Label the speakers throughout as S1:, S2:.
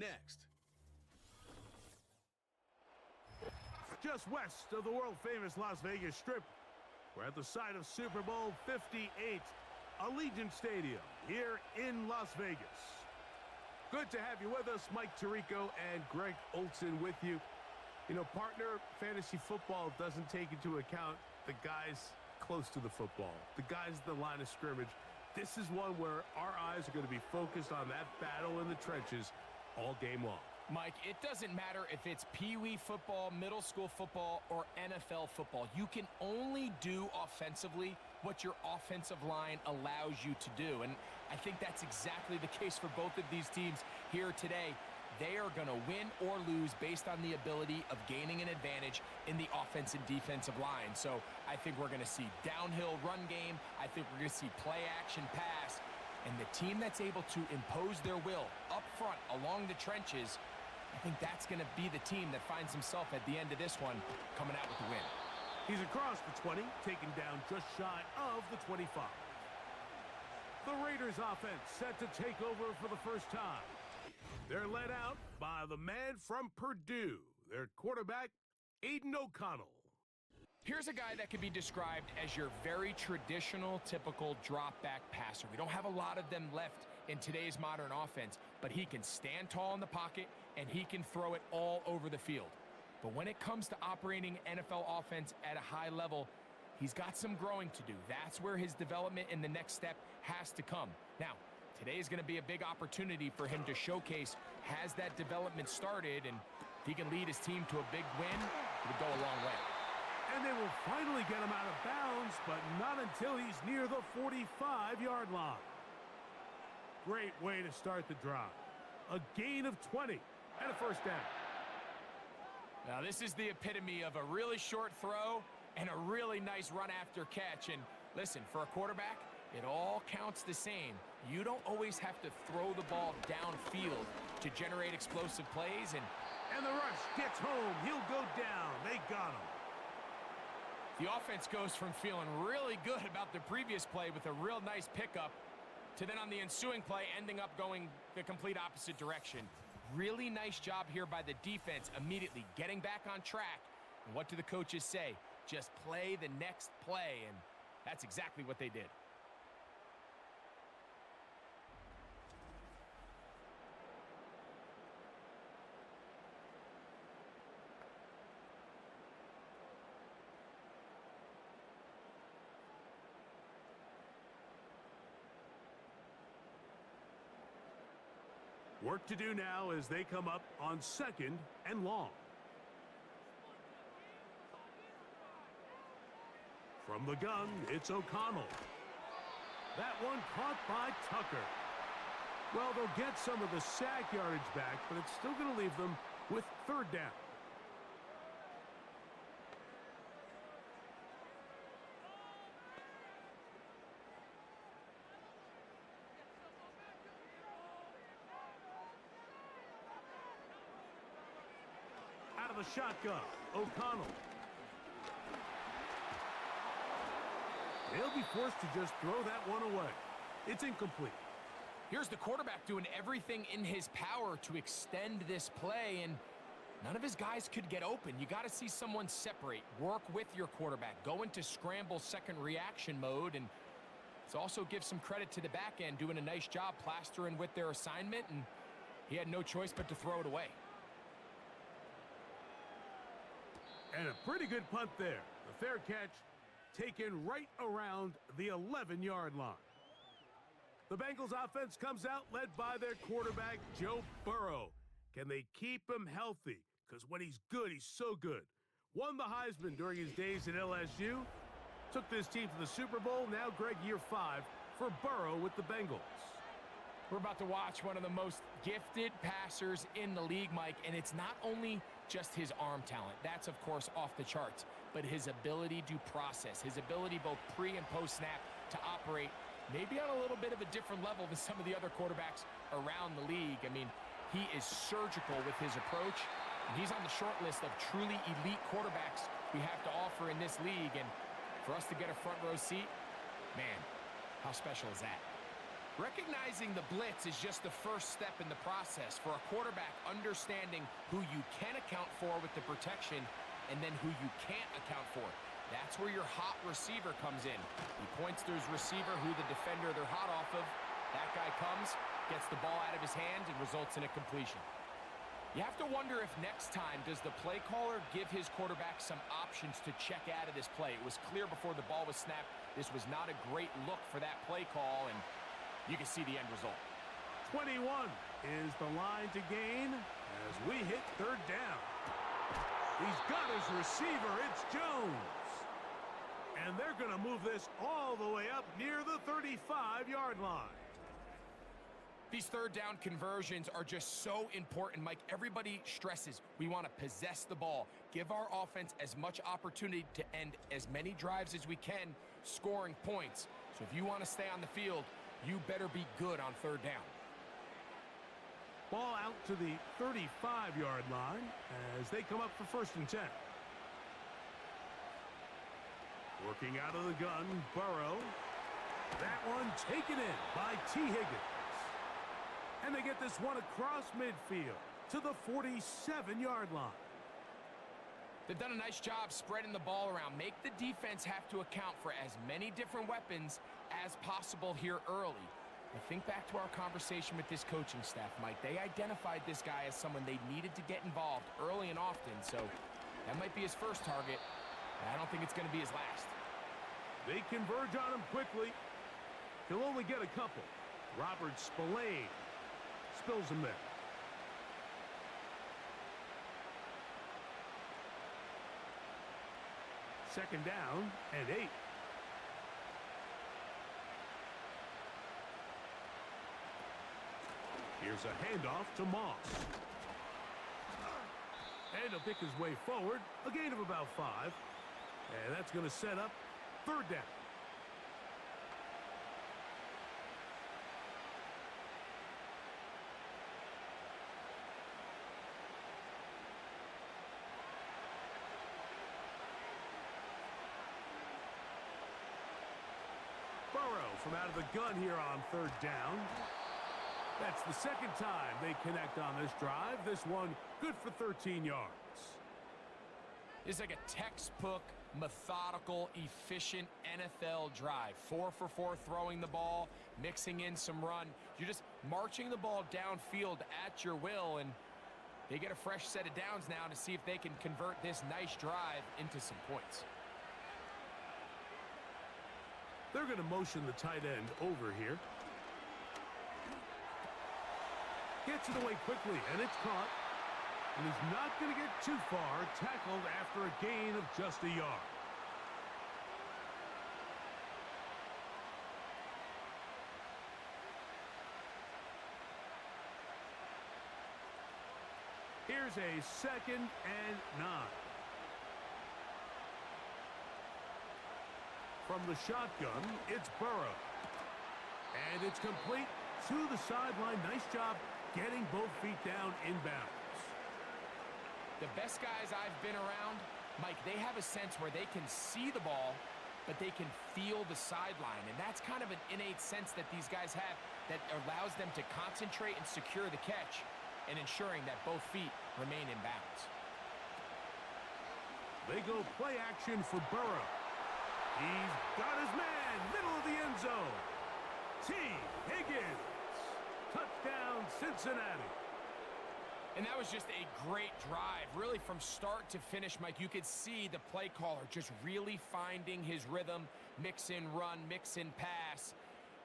S1: next.
S2: Just west of the world-famous Las Vegas Strip, we're at the site of Super Bowl 58, Allegiant Stadium here in Las Vegas. Good to have you with us. Mike Tirico and Greg Olson with you. You know, partner, fantasy football doesn't take into account the guys close to the football, the guys at the line of scrimmage. This is one where our eyes are going to be focused on that battle in the trenches all game long.
S3: Mike, it doesn't matter if it's Pee-wee football, middle school football, or NFL football. You can only do offensively what your offensive line allows you to do. And I think that's exactly the case for both of these teams here today. They are going to win or lose based on the ability of gaining an advantage in the offense and defensive line. So I think we're going to see downhill run game. I think we're going to see play action pass. And the team that's able to impose their will up front along the trenches, I think that's going to be the team that finds himself at the end of this one coming out with the win.
S2: He's across the 20, taken down just shy of the 25. The Raiders offense set to take over for the first time. They're led out by the man from Purdue, their quarterback, Aiden O'Connell.
S3: Here's a guy that could be described as your very traditional, typical drop-back passer. We don't have a lot of them left in today's modern offense, but he can stand tall in the pocket, and he can throw it all over the field. But when it comes to operating NFL offense at a high level, he's got some growing to do. That's where his development in the next step has to come. Now, today is going to be a big opportunity for him to showcase, has that development started, and if he can lead his team to a big win, it would go a long way.
S2: And they will finally get him out of bounds, but not until he's near the 45-yard line. Great way to start the drive. A gain of 20 and a first down.
S3: Now, this is the epitome of a really short throw and a really nice run after catch. And listen, for a quarterback, it all counts the same. You don't always have to throw the ball downfield to generate explosive plays.
S2: And the rush gets home. He'll go down. They got him.
S3: The offense goes from feeling really good about the previous play with a real nice pickup to then on the ensuing play ending up going the complete opposite direction. Really nice job here by the defense immediately getting back on track. And what do the coaches say? Just play the next play, and that's exactly what they did.
S2: Work to do now as they come up on 2nd and long. From the gun, it's O'Connell. That one caught by Tucker. Well, they'll get some of the sack yardage back, but it's still going to leave them with 3rd down. Out of the shotgun, O'Connell. They'll be forced to just throw that one away. It's incomplete.
S3: Here's the quarterback doing everything in his power to extend this play, and none of his guys could get open. You got to see someone separate, work with your quarterback, go into scramble second reaction mode, and let's also give some credit to the back end doing a nice job plastering with their assignment, and he had no choice but to throw it away.
S2: And a pretty good punt there. The fair catch taken right around the 11-yard line. The Bengals offense comes out led by their quarterback, Joe Burrow. Can they keep him healthy? Because when he's good, he's so good. Won the Heisman during his days at LSU. Took this team to the Super Bowl. Now, Greg, year 5 for Burrow with the Bengals.
S3: We're about to watch one of the most gifted passers in the league, Mike, and it's not only just his arm talent. That's, of course, off the charts, but his ability to process, his ability both pre- and post-snap to operate maybe on a little bit of a different level than some of the other quarterbacks around the league. I mean, he is surgical with his approach, and he's on the short list of truly elite quarterbacks we have to offer in this league, and for us to get a front row seat, man, how special is that? Recognizing the blitz is just the first step in the process for a quarterback understanding who you can account for with the protection and then who you can't account for. That's where your hot receiver comes in. He points to his receiver who the defender they're hot off of. That guy comes, gets the ball out of his hand, and results in a completion. You have to wonder if next time does the play caller give his quarterback some options to check out of this play. It was clear before the ball was snapped this was not a great look for that play call, and you can see the end result.
S2: 21 is the line to gain as we hit third down. He's got his receiver. It's Jones. And they're going to move this all the way up near the 35-yard line.
S3: These third down conversions are just so important, Mike. Everybody stresses we want to possess the ball, give our offense as much opportunity to end as many drives as we can, scoring points. So if you want to stay on the field, you better be good on third down.
S2: Ball out to the 35-yard line as they come up for 1st and 10. Working out of the gun, Burrow. That one taken in by T. Higgins. And they get this one across midfield to the 47-yard line.
S3: They've done a nice job spreading the ball around. Make the defense have to account for as many different weapons as possible here early. But think back to our conversation with this coaching staff, Mike. They identified this guy as someone they needed to get involved early and often. So that might be his first target. But I don't think it's going to be his last.
S2: They converge on him quickly. He'll only get a couple. Robert Spillane spills him there. Second down and 8. Here's a handoff to Moss. And he'll pick his way forward. A gain of about 5. And that's going to set up third down. Burrow from out of the gun here on third down. That's the second time they connect on this drive. This one good for 13 yards.
S3: It's like a textbook, methodical, efficient NFL drive. 4 for 4 throwing the ball, mixing in some run. You're just marching the ball downfield at your will, and they get a fresh set of downs now to see if they can convert this nice drive into some points.
S2: They're going to motion the tight end over here. Gets it away quickly, and it's caught. And he's not going to get too far, tackled after a gain of just a yard. Here's a 2nd and 9. From the shotgun, it's Burrow. And it's complete to the sideline. Nice job getting both feet down inbounds.
S3: The best guys I've been around, Mike, they have a sense where they can see the ball, but they can feel the sideline. And that's kind of an innate sense that these guys have that allows them to concentrate and secure the catch and ensuring that both feet remain in bounds.
S2: They go play action for Burrow. He's got his man, middle of the end zone. T. Higgins. Touchdown, Cincinnati.
S3: And that was just a great drive. Really from start to finish, Mike, you could see the play caller just really finding his rhythm, mix in run, mix in pass.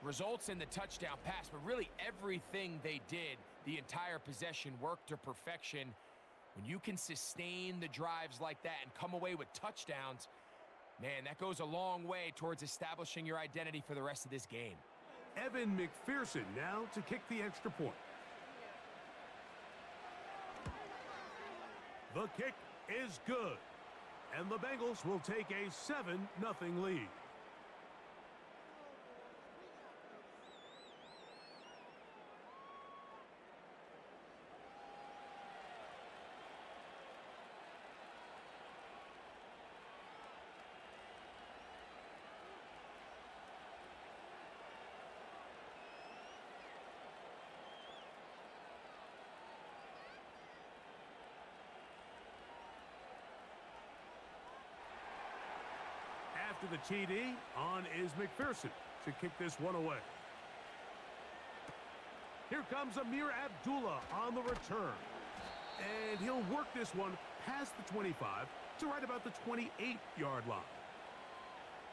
S3: Results in the touchdown pass, but really everything they did, the entire possession worked to perfection. When you can sustain the drives like that and come away with touchdowns, man, that goes a long way towards establishing your identity for the rest of this game.
S2: Evan McPherson now to kick the extra point. The kick is good. And the Bengals will take a 7-0 lead. After the TD, on is McPherson to kick this one away. Here comes Amir Abdullah on the return. And he'll work this one past the 25 to right about the 28-yard line.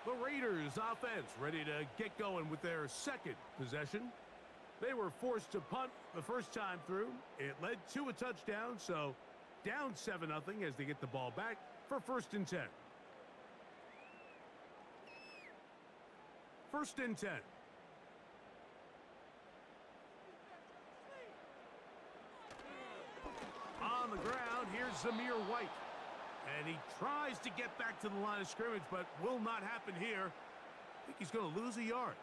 S2: The Raiders offense ready to get going with their second possession. They were forced to punt the first time through. It led to a touchdown, so down 7-0 as they get the ball back for 1st and 10. 1st and 10. On the ground, here's Zamir White. And he tries to get back to the line of scrimmage, but will not happen here. I think he's going to lose a yard.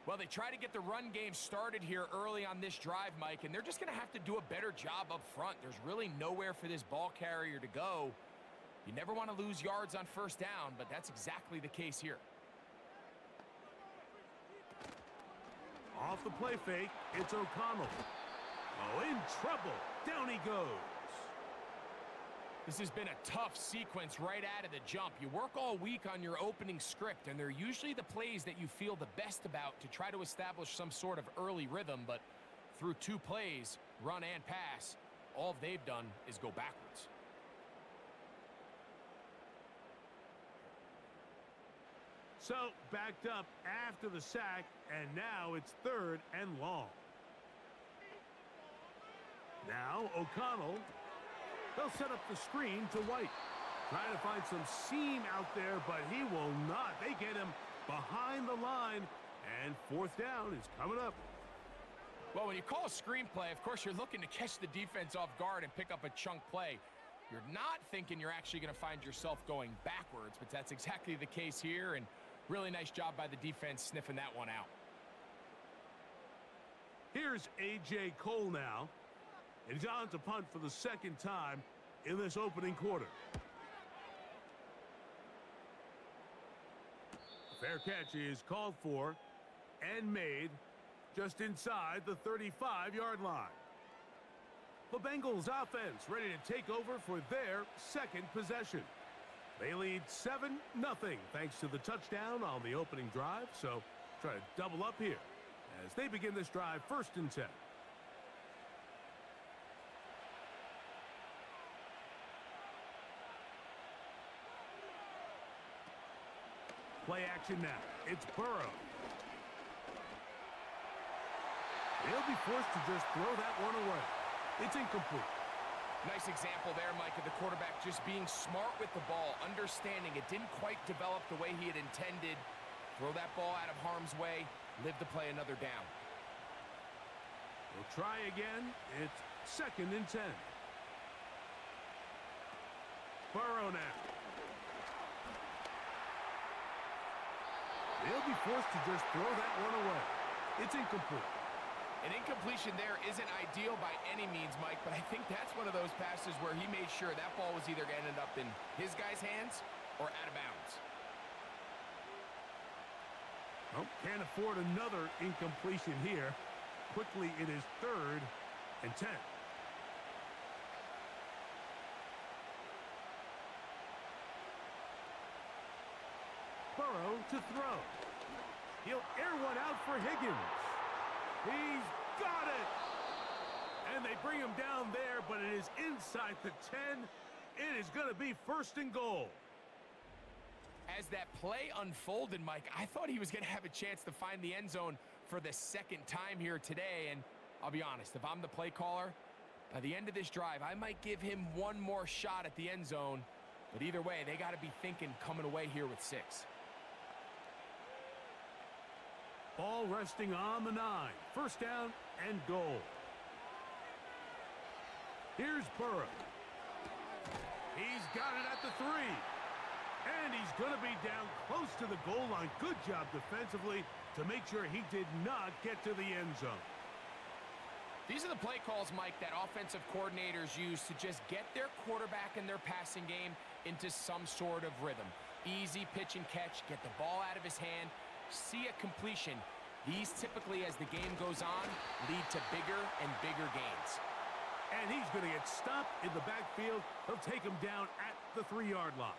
S3: Well, they try to get the run game started here early on this drive, Mike, and they're just going to have to do a better job up front. There's really nowhere for this ball carrier to go. You never want to lose yards on 1st down, but that's exactly the case here.
S2: Off the play fake, it's O'Connell. Oh, in trouble. Down he goes.
S3: This has been a tough sequence right out of the jump. You work all week on your opening script, and they're usually the plays that you feel the best about to try to establish some sort of early rhythm, but through 2 plays, run and pass, all they've done is go backwards.
S2: So, backed up after the sack, and now it's 3rd and long. Now, O'Connell. They'll set up the screen to White. Trying to find some seam out there, but he will not. They get him behind the line, and 4th down is coming up.
S3: Well, when you call a screenplay, of course, you're looking to catch the defense off guard and pick up a chunk play. You're not thinking you're actually going to find yourself going backwards, but that's exactly the case here, and really nice job by the defense sniffing that one out.
S2: Here's A.J. Cole now. And he's on to punt for the 2nd time in this opening quarter. Fair catch is called for and made just inside the 35-yard line. The Bengals offense ready to take over for their 2nd possession. They lead 7-0 thanks to the touchdown on the opening drive. So try to double up here as they begin this drive 1st and 10. Play action now. It's Burrow. He'll be forced to just throw that one away. It's incomplete.
S3: Nice example there, Mike, of the quarterback just being smart with the ball, understanding it didn't quite develop the way he had intended. Throw that ball out of harm's way, live to play another down.
S2: We'll try again. It's 2nd and 10. Burrow now. He'll be forced to just throw that one away. It's incomplete.
S3: An incompletion there isn't ideal by any means, Mike, but I think that's one of those passes where he made sure that ball was either going to end up in his guy's hands or out of bounds.
S2: Well, can't afford another incompletion here. Quickly, it is 3rd and 10. Burrow to throw. He'll air one out for Higgins. He's got it. And they bring him down there, but it is inside the 10. It is going to be 1st and goal.
S3: As that play unfolded, Mike, I thought he was going to have a chance to find the end zone for the 2nd time here today. And I'll be honest, if I'm the play caller, by the end of this drive, I might give him one more shot at the end zone. But either way, they got to be thinking coming away here with 6.
S2: Ball resting on the 9. 1st down and goal. Here's Burrow. He's got it at the 3. And he's going to be down close to the goal line. Good job defensively to make sure he did not get to the end zone.
S3: These are the play calls, Mike, that offensive coordinators use to just get their quarterback and their passing game into some sort of rhythm. Easy pitch and catch, get the ball out of his hand, see a completion. These typically, as the game goes on, lead to bigger and bigger gains.
S2: And he's going to get stopped in the backfield. He'll take him down at the 3-yard line.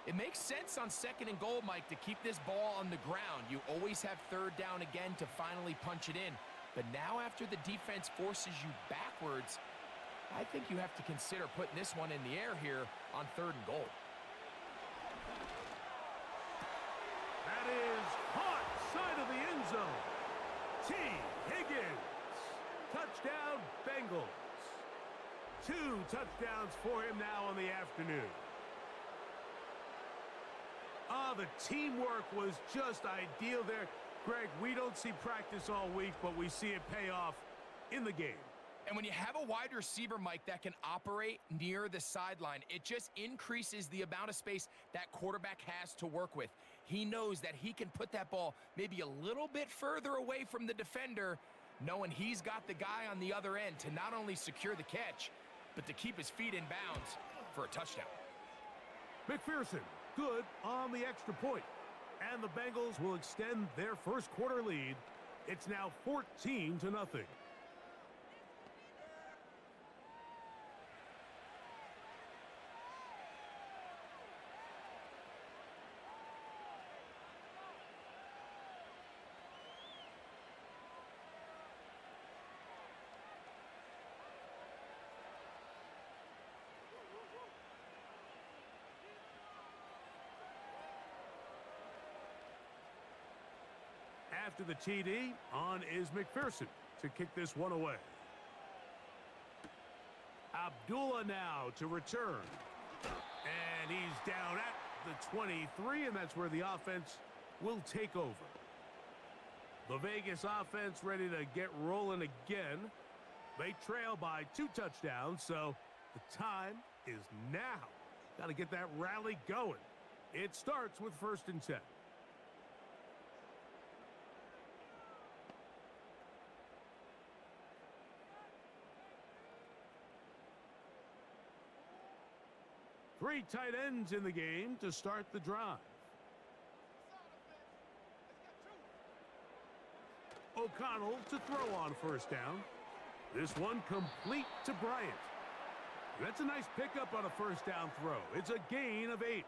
S3: It makes sense on 2nd and goal, Mike, to keep this ball on the ground. You always have 3rd down again to finally punch it in. But now after the defense forces you backwards, I think you have to consider putting this one in the air here on 3rd and goal.
S2: That is caught side of the end zone. T. Higgins. Touchdown, Bengals. 2 touchdowns for him now on the afternoon. The teamwork was just ideal there. Greg, we don't see practice all week, but we see it pay off in the game.
S3: And when you have a wide receiver, Mike, that can operate near the sideline, it just increases the amount of space that quarterback has to work with. He knows that he can put that ball maybe a little bit further away from the defender, knowing he's got the guy on the other end to not only secure the catch, but to keep his feet in bounds for a touchdown.
S2: McPherson, good on the extra point. And the Bengals will extend their first quarter lead. It's now 14-0. After the TD, on is McPherson to kick this one away. Abdullah now to return. And he's down at the 23, and that's where the offense will take over. The Vegas offense ready to get rolling again. They trail by 2 touchdowns, so the time is now. Got to get that rally going. It starts with 1st and 10. Three tight ends in the game to start the drive. O'Connell to throw on 1st down. This one complete to Bryant. That's a nice pickup on a 1st down throw. It's a gain of 8.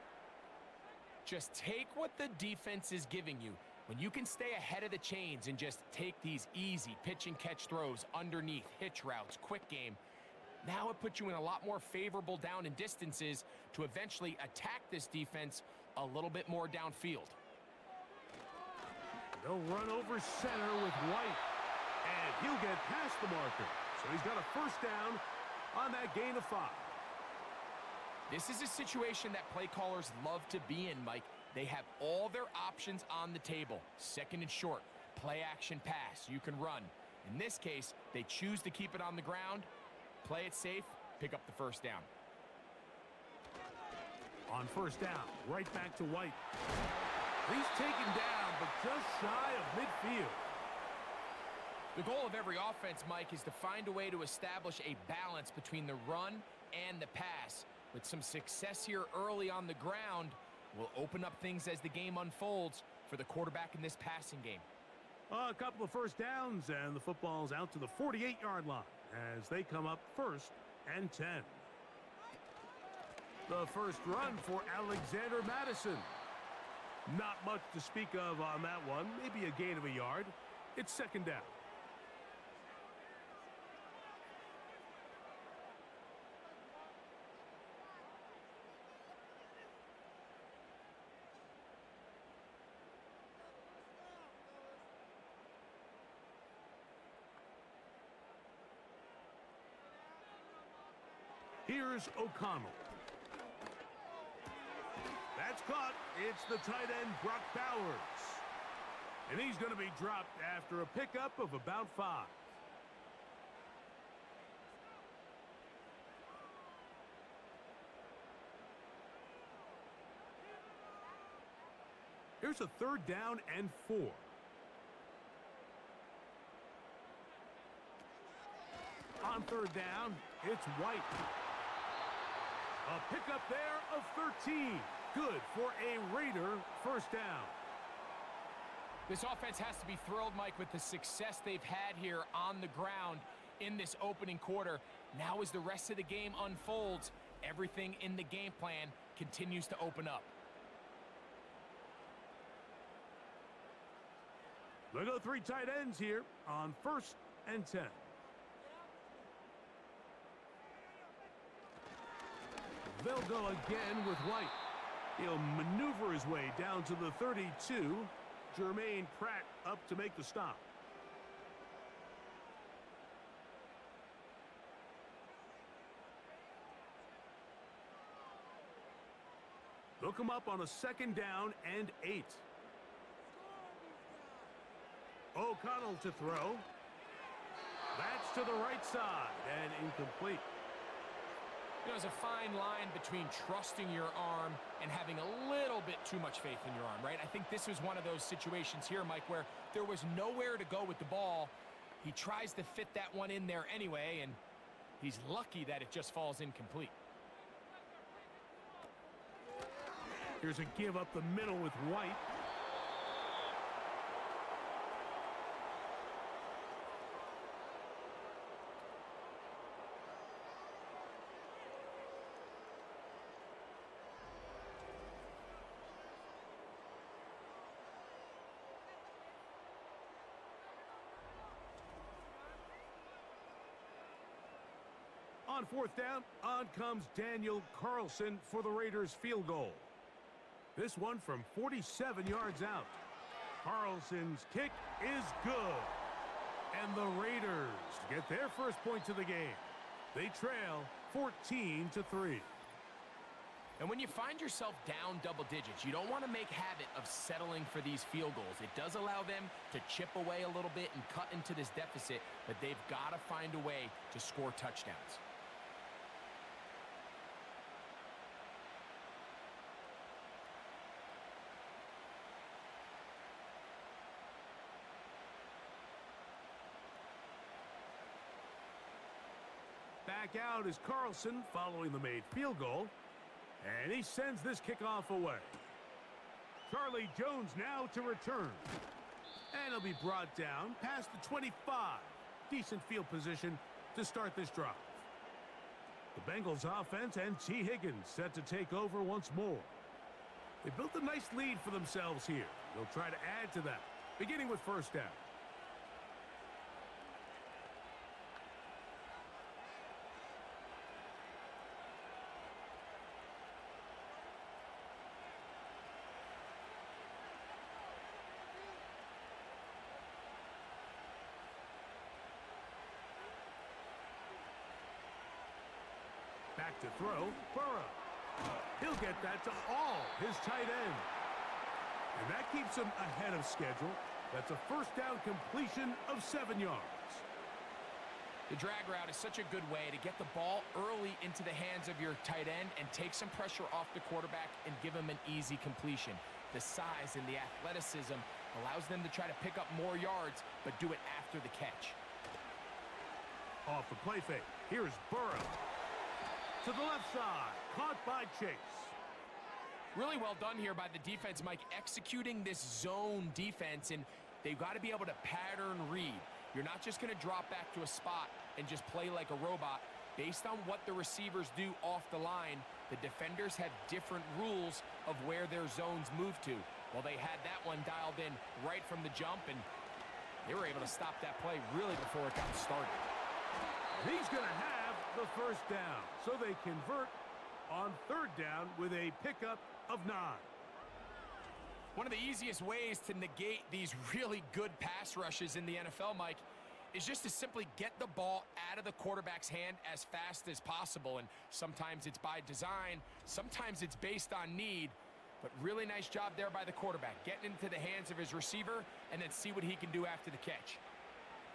S3: Just take what the defense is giving you. When you can stay ahead of the chains and just take these easy pitch and catch throws underneath, hitch routes, quick game, now it puts you in a lot more favorable down and distances to eventually attack this defense a little bit more downfield.
S2: They'll run over center with White, and he'll get past the marker. So he's got a 1st down on that gain of 5.
S3: This is a situation that play callers love to be in, Mike. They have all their options on the table. 2nd and short, play action pass, you can run. In this case, they choose to keep it on the ground, play it safe, pick up the 1st down.
S2: On 1st down, right back to White. He's taken down, but just shy of midfield.
S3: The goal of every offense, Mike, is to find a way to establish a balance between the run and the pass. With some success here early on the ground, will open up things as the game unfolds for the quarterback in this passing game.
S2: A couple of 1st downs, and the football's out to the 48-yard line as they come up 1st and 10. The first run for Alexander Madison. Not much to speak of on that one. Maybe a gain of a yard. It's 2nd down. Here's O'Connell. That's caught. It's the tight end, Brock Bowers. And he's going to be dropped after a pickup of about 5. Here's a 3rd down and 4. On 3rd down, it's White. A pickup there of 13. Good for a Raider 1st down.
S3: This offense has to be thrilled, Mike, with the success they've had here on the ground in this opening quarter. Now as the rest of the game unfolds, everything in the game plan continues to open up.
S2: They'll go 3 tight ends here on 1st and 10. They'll go again with White. He'll maneuver his way down to the 32. Jermaine Pratt up to make the stop. They'll come up on a 2nd down and 8. O'Connell to throw. That's to the right side and incomplete.
S3: You know, there's a fine line between trusting your arm and having a little bit too much faith in your arm, right? I think this was one of those situations here, Mike, where there was nowhere to go with the ball. He tries to fit that one in there anyway, and he's lucky that it just falls incomplete.
S2: Here's a give up the middle with White. On 4th down, on comes Daniel Carlson for the Raiders field goal. This one from 47 yards out. Carlson's kick is good. And the Raiders get their first points of the game. They trail 14-3.
S3: And when you find yourself down double digits, you don't want to make habit of settling for these field goals. It does allow them to chip away a little bit and cut into this deficit, but they've got to find a way to score touchdowns.
S2: Back out is Carlson following the made field goal. And he sends this kickoff away. Charlie Jones now to return. And he'll be brought down past the 25. Decent field position to start this drive. The Bengals offense and T. Higgins set to take over once more. They built a nice lead for themselves here. They'll try to add to that, beginning with 1st down. Back to throw, Burrow. He'll get that to all his tight end. And that keeps him ahead of schedule. That's a 1st down completion of 7 yards.
S3: The drag route is such a good way to get the ball early into the hands of your tight end and take some pressure off the quarterback and give him an easy completion. The size and the athleticism allows them to try to pick up more yards, but do it after the catch.
S2: Off the play fake, here's Burrow. To the left side, caught by Chase.
S3: Really well done here by the defense, Mike, executing this zone defense, and they've got to be able to pattern read. You're not just going to drop back to a spot and just play like a robot. Based on what the receivers do off the line, the defenders have different rules of where their zones move to. Well, they had that one dialed in right from the jump, and they were able to stop that play really before it got started.
S2: He's going to have the 1st down, so they convert on 3rd down with a pickup of 9.
S3: One of the easiest ways to negate these really good pass rushes in the NFL, Mike, is just to simply get the ball out of the quarterback's hand as fast as possible. And sometimes it's by design, sometimes it's based on need, but really nice job there by the quarterback, getting into the hands of his receiver and then see what he can do after the catch.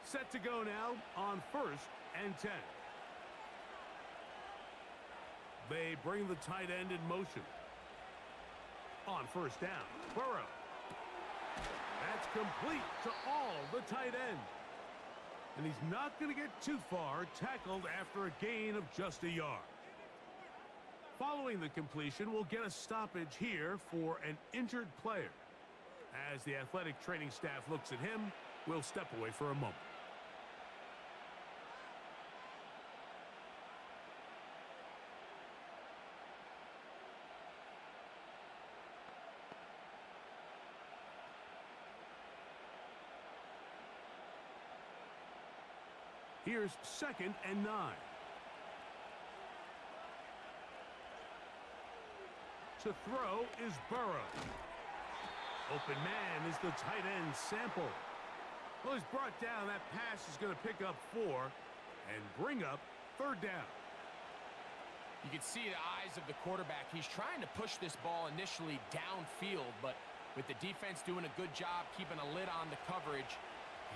S2: Set to go now on 1st and 10. They bring the tight end in motion. On 1st down, Burrow. That's complete to all the tight end. And he's not going to get too far, tackled after a gain of just a yard. Following the completion, we'll get a stoppage here for an injured player. As the athletic training staff looks at him, we'll step away for a moment. Here's 2nd and 9. To throw is Burrow. Open man is the tight end Sample. Well, he's brought down. That pass is going to pick up 4 and bring up 3rd down.
S3: You can see the eyes of the quarterback. He's trying to push this ball initially downfield, but with the defense doing a good job keeping a lid on the coverage,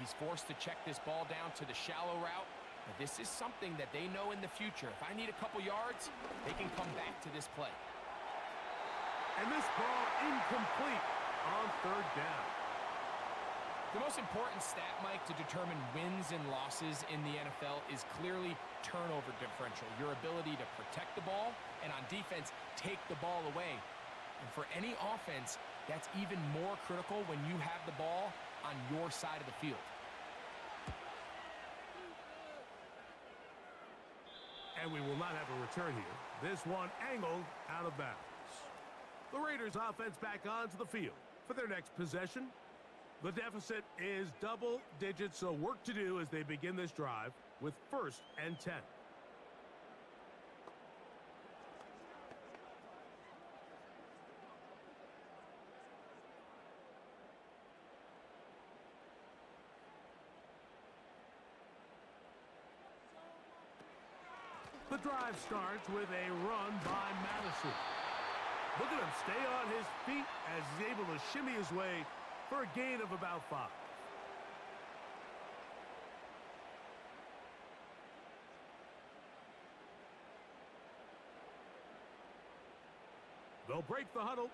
S3: he's forced to check this ball down to the shallow route. But this is something that they know in the future. If I need a couple yards, they can come back to this play.
S2: And this ball incomplete on 3rd down.
S3: The most important stat, Mike, to determine wins and losses in the NFL is clearly turnover differential, your ability to protect the ball, and on defense, take the ball away. And for any offense, that's even more critical when you have the ball on your side of the field.
S2: And we will not have a return here. This one angled out of bounds. The Raiders offense back onto the field for their next possession. The deficit is double digits, so work to do as they begin this drive with 1st and 10. The drive starts with a run by Madison. Look at him stay on his feet as he's able to shimmy his way for a gain of about 5. They'll break the huddle.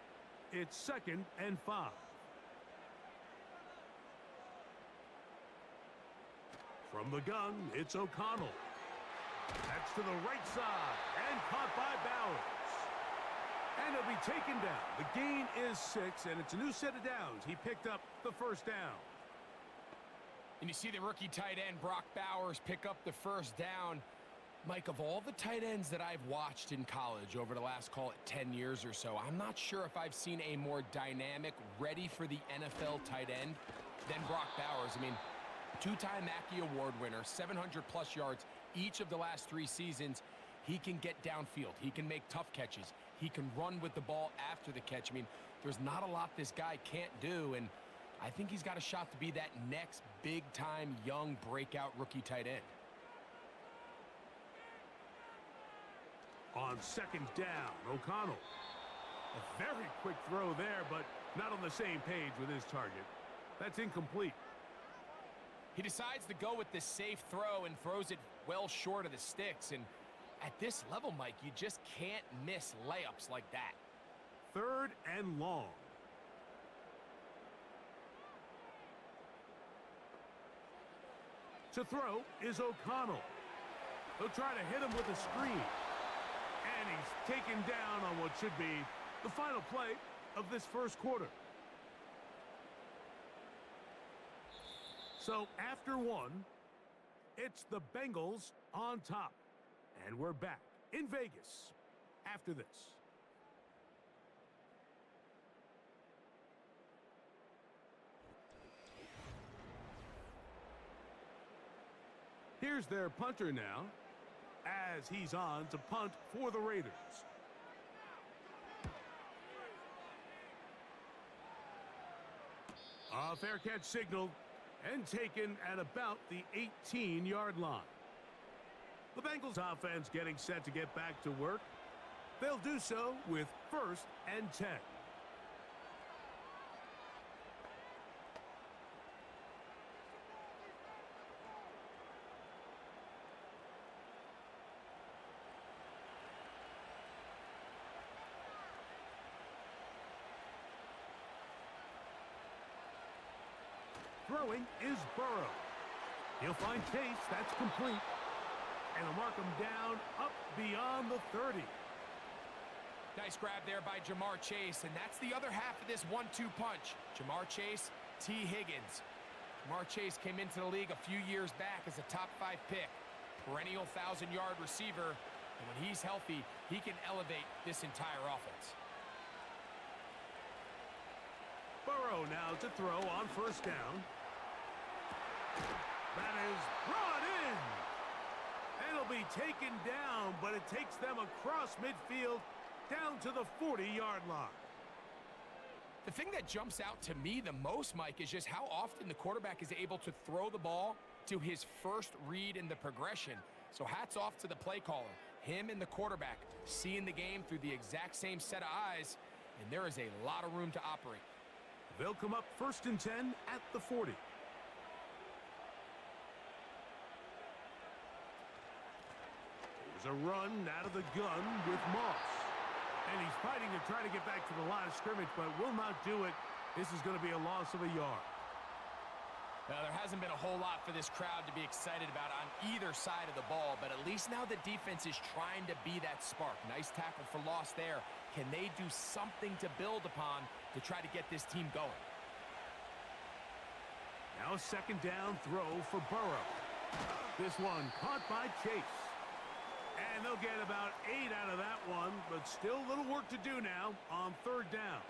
S2: It's 2nd and 5. From the gun, it's O'Connell. That's to the right side and caught by Bowers. And he'll be taken down. The gain is 6, and it's a new set of downs. He picked up the 1st down.
S3: And you see the rookie tight end, Brock Bowers, pick up the 1st down. Mike, of all the tight ends that I've watched in college over the last, call it 10 years or so, I'm not sure if I've seen a more dynamic, ready for the NFL tight end than Brock Bowers. I mean, 2-time Mackey Award winner, 700-plus yards each of the last 3 seasons. He can get downfield. He can make tough catches. He can run with the ball after the catch. I mean, there's not a lot this guy can't do, and I think he's got a shot to be that next big-time young breakout rookie tight end.
S2: On 2nd down, O'Connell. A very quick throw there, but not on the same page with his target. That's incomplete.
S3: He decides to go with the safe throw and throws it well short of the sticks. And at this level, Mike, you just can't miss layups like that.
S2: 3rd and long. To throw is O'Connell. He'll try to hit him with a screen. And he's taken down on what should be the final play of this 1st quarter. So after 1, it's the Bengals on top. And we're back in Vegas after this. Here's their punter now, as he's on to punt for the Raiders. A fair catch signaled and taken at about the 18-yard line. The Bengals offense getting set to get back to work. They'll do so with 1st and 10. Throwing is Burrow. He'll find Chase. That's complete. And he'll mark him down up beyond the 30.
S3: Nice grab there by Jamar Chase, and that's the other half of this 1-2 punch. Jamar Chase, T. Higgins. Jamar Chase came into the league a few years back as a top 5 pick. Perennial 1,000-yard receiver, and when he's healthy, he can elevate this entire offense.
S2: Burrow now to throw on 1st down. That is brought in. taken down, but it takes them across midfield down to the 40-yard line.
S3: The thing that jumps out to me the most, Mike, is just how often the quarterback is able to throw the ball to his first read in the progression. So hats off to the play caller. Him and the quarterback seeing the game through the exact same set of eyes, and there is a lot of room to operate.
S2: They'll come up 1st and 10 at the 40. There's a run out of the gun with Moss. And he's fighting to try to get back to the line of scrimmage, but will not do it. This is going to be a loss of a yard.
S3: Now, there hasn't been a whole lot for this crowd to be excited about on either side of the ball, but at least now the defense is trying to be that spark. Nice tackle for loss there. Can they do something to build upon to try to get this team going?
S2: Now a 2nd down throw for Burrow. This one caught by Chase. And they'll get about 8 out of that one, but still a little work to do now on 3rd down.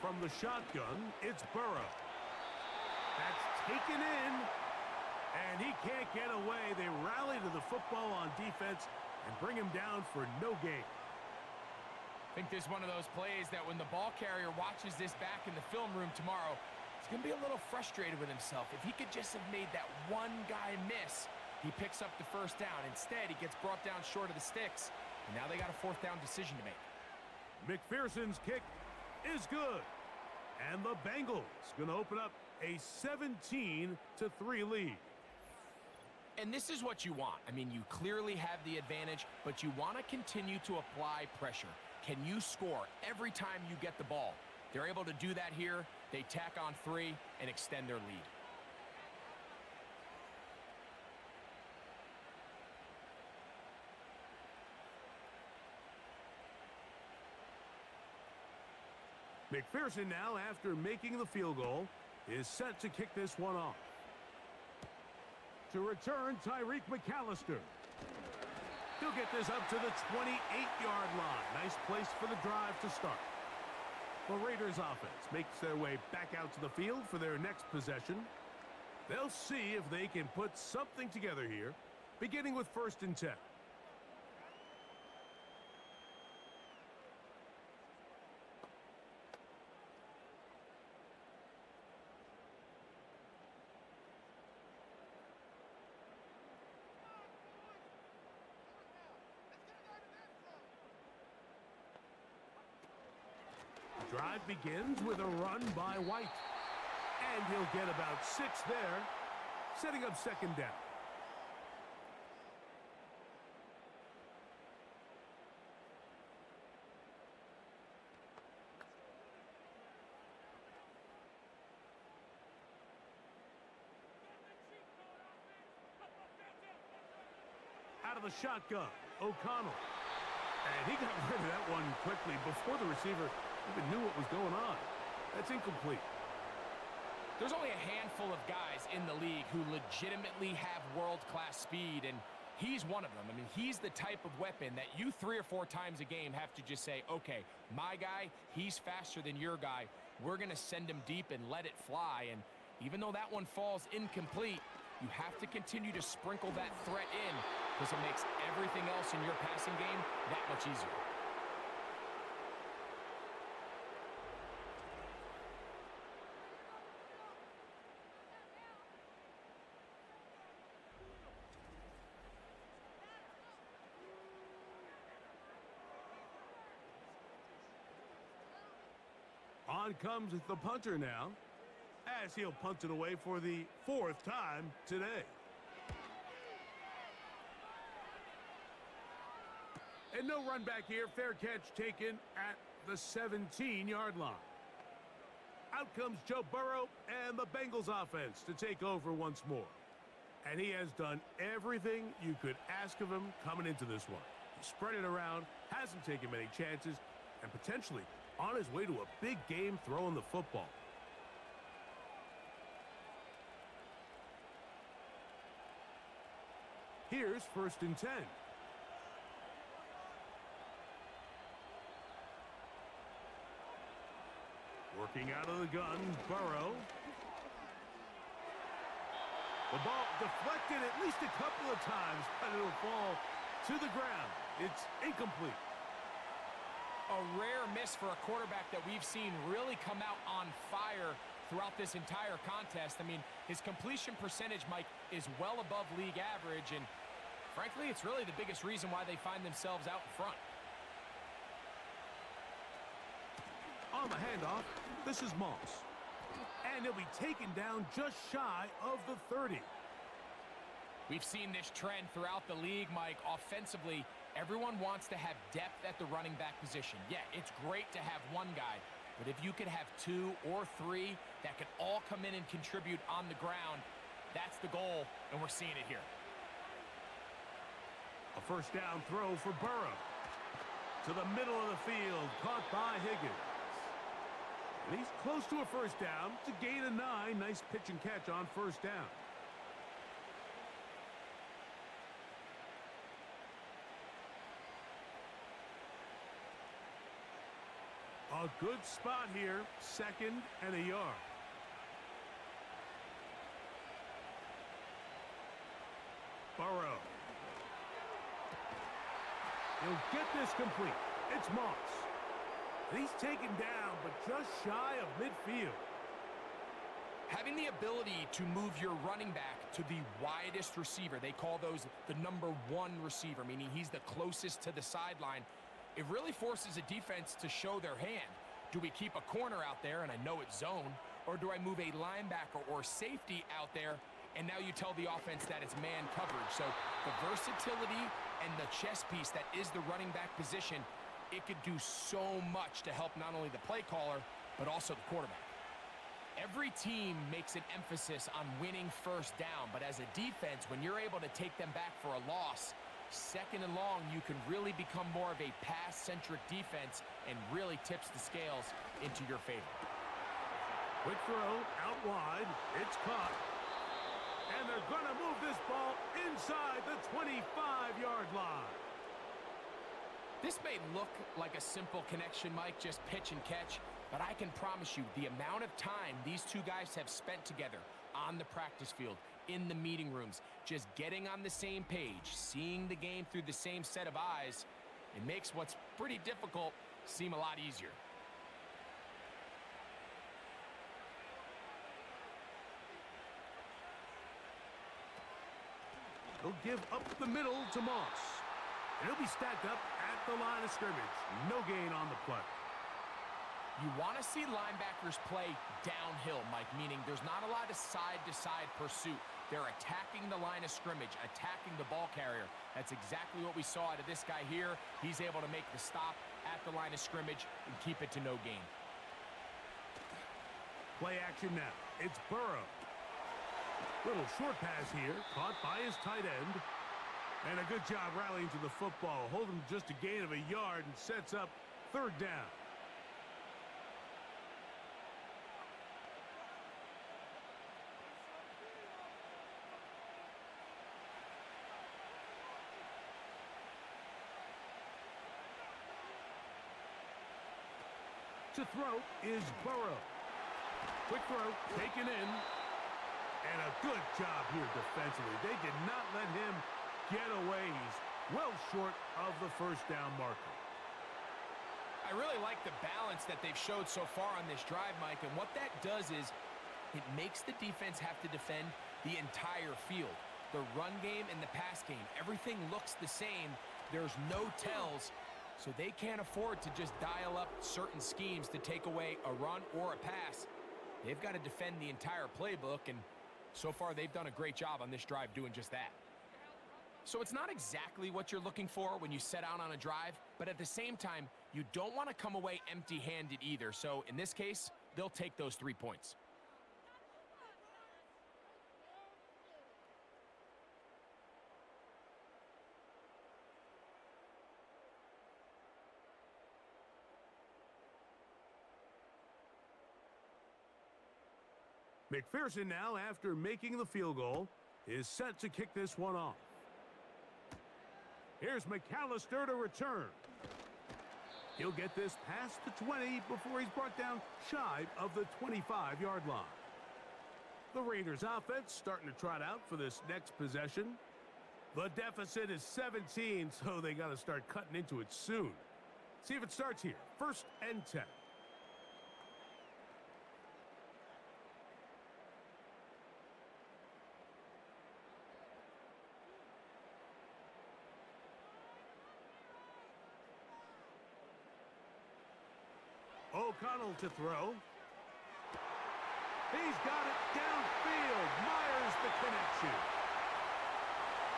S2: From the shotgun, it's Burrow. That's taken in, and he can't get away. They rally to the football on defense and bring him down for no gain.
S3: I think this is one of those plays that when the ball carrier watches this back in the film room tomorrow, he's going to be a little frustrated with himself. If he could just have made that one guy miss, he picks up the 1st down. Instead, he gets brought down short of the sticks, and now they got a 4th down decision to make.
S2: McPherson's kick is good. And the Bengals going to open up a 17-3 lead.
S3: And this is what you want. I mean, you clearly have the advantage, but you want to continue to apply pressure. Can you score every time you get the ball? They're able to do that here. They tack on 3 and extend their lead.
S2: McPherson now, after making the field goal, is set to kick this one off. To return, Tyreek McAllister. He'll get this up to the 28-yard line. Nice place for the drive to start. The Raiders offense makes their way back out to the field for their next possession. They'll see if they can put something together here, beginning with 1st and 10. Drive begins with a run by White. And he'll get about 6 there, setting up 2nd down. Out of the shotgun, O'Connell. And he got rid of that one quickly before the receiver even knew what was going on. That's incomplete.
S3: There's only a handful of guys in the league who legitimately have world-class speed, and he's one of them. I mean, he's the type of weapon that you 3 or 4 times a game have to just say, okay, my guy, he's faster than your guy. We're going to send him deep and let it fly. And even though that one falls incomplete, you have to continue to sprinkle that threat in because it makes everything else in your passing game that much easier.
S2: On comes the punter now, as he'll punt it away for the 4th time today. And no run back here. Fair catch taken at the 17-yard line. Out comes Joe Burrow and the Bengals offense to take over once more. And he has done everything you could ask of him coming into this one. He spread it around, hasn't taken many chances, and potentially on his way to a big game throwing the football. Here's 1st and 10. Working out of the gun, Burrow. The ball deflected at least a couple of times, but it'll fall to the ground. It's incomplete.
S3: A rare miss for a quarterback that we've seen really come out on fire throughout this entire contest. I mean, his completion percentage, Mike, is well above league average, and frankly, it's really the biggest reason why they find themselves out in front.
S2: On the handoff, this is Moss. And he'll be taken down just shy of the 30.
S3: We've seen this trend throughout the league, Mike. Offensively, everyone wants to have depth at the running back position. Yeah, it's great to have one guy, but if you could have two or three that could all come in and contribute on the ground, that's the goal, and we're seeing it here.
S2: A first down throw for Burrow. To the middle of the field, caught by Higgins. And he's close to a first down. It's a gain of 9. Nice pitch and catch on first down. A good spot here. 2nd and a yard. Burrow. He'll get this complete. It's Moss. And he's taken down, but just shy of midfield.
S3: Having the ability to move your running back to the widest receiver, they call those the number 1 receiver, meaning he's the closest to the sideline, it really forces a defense to show their hand. Do we keep a corner out there, and I know it's zone, or do I move a linebacker or safety out there, and now you tell the offense that it's man coverage? So the versatility and the chess piece that is the running back position, it could do so much to help not only the play caller, but also the quarterback. Every team makes an emphasis on winning first down, but as a defense, when you're able to take them back for a loss, 2nd and long, you can really become more of a pass-centric defense and really tips the scales into your favor.
S2: Quick throw, out wide. It's caught. And they're going to move this ball inside the 25-yard line.
S3: This may look like a simple connection, Mike, just pitch and catch, but I can promise you the amount of time these two guys have spent together on the practice field, in the meeting rooms, just getting on the same page, seeing the game through the same set of eyes, it makes what's pretty difficult seem a lot easier.
S2: He'll give up the middle to Moss. And he'll be stacked up at the line of scrimmage. No gain on the play.
S3: You want to see linebackers play downhill, Mike, meaning there's not a lot of side-to-side pursuit. They're attacking the line of scrimmage, attacking the ball carrier. That's exactly what we saw out of this guy here. He's able to make the stop at the line of scrimmage and keep it to no gain.
S2: Play action now. It's Burrow. Little short pass here, caught by his tight end. And a good job rallying to the football. Holding just a gain of a yard and sets up 3rd down. To throw is Burrow. Quick throw, taken in. And a good job here defensively. They did not let him get away. He's well short of the first down marker.
S3: I really like the balance that they've showed so far on this drive, Mike. And what that does is it makes the defense have to defend the entire field. The run game and the pass game, everything looks the same. There's no tells. So they can't afford to just dial up certain schemes to take away a run or a pass. They've got to defend the entire playbook, and so far they've done a great job on this drive doing just that. So it's not exactly what you're looking for when you set out on a drive, but at the same time, you don't want to come away empty-handed either. So in this case, they'll take those 3 points.
S2: McPherson now, after making the field goal, is set to kick this one off. Here's McAllister to return. He'll get this past the 20 before he's brought down shy of the 25-yard line. The Raiders offense starting to trot out for this next possession. The deficit is 17, so they got to start cutting into it soon. See if it starts here. 1st and 10. O'Connell to throw. He's got it downfield. Myers the connection.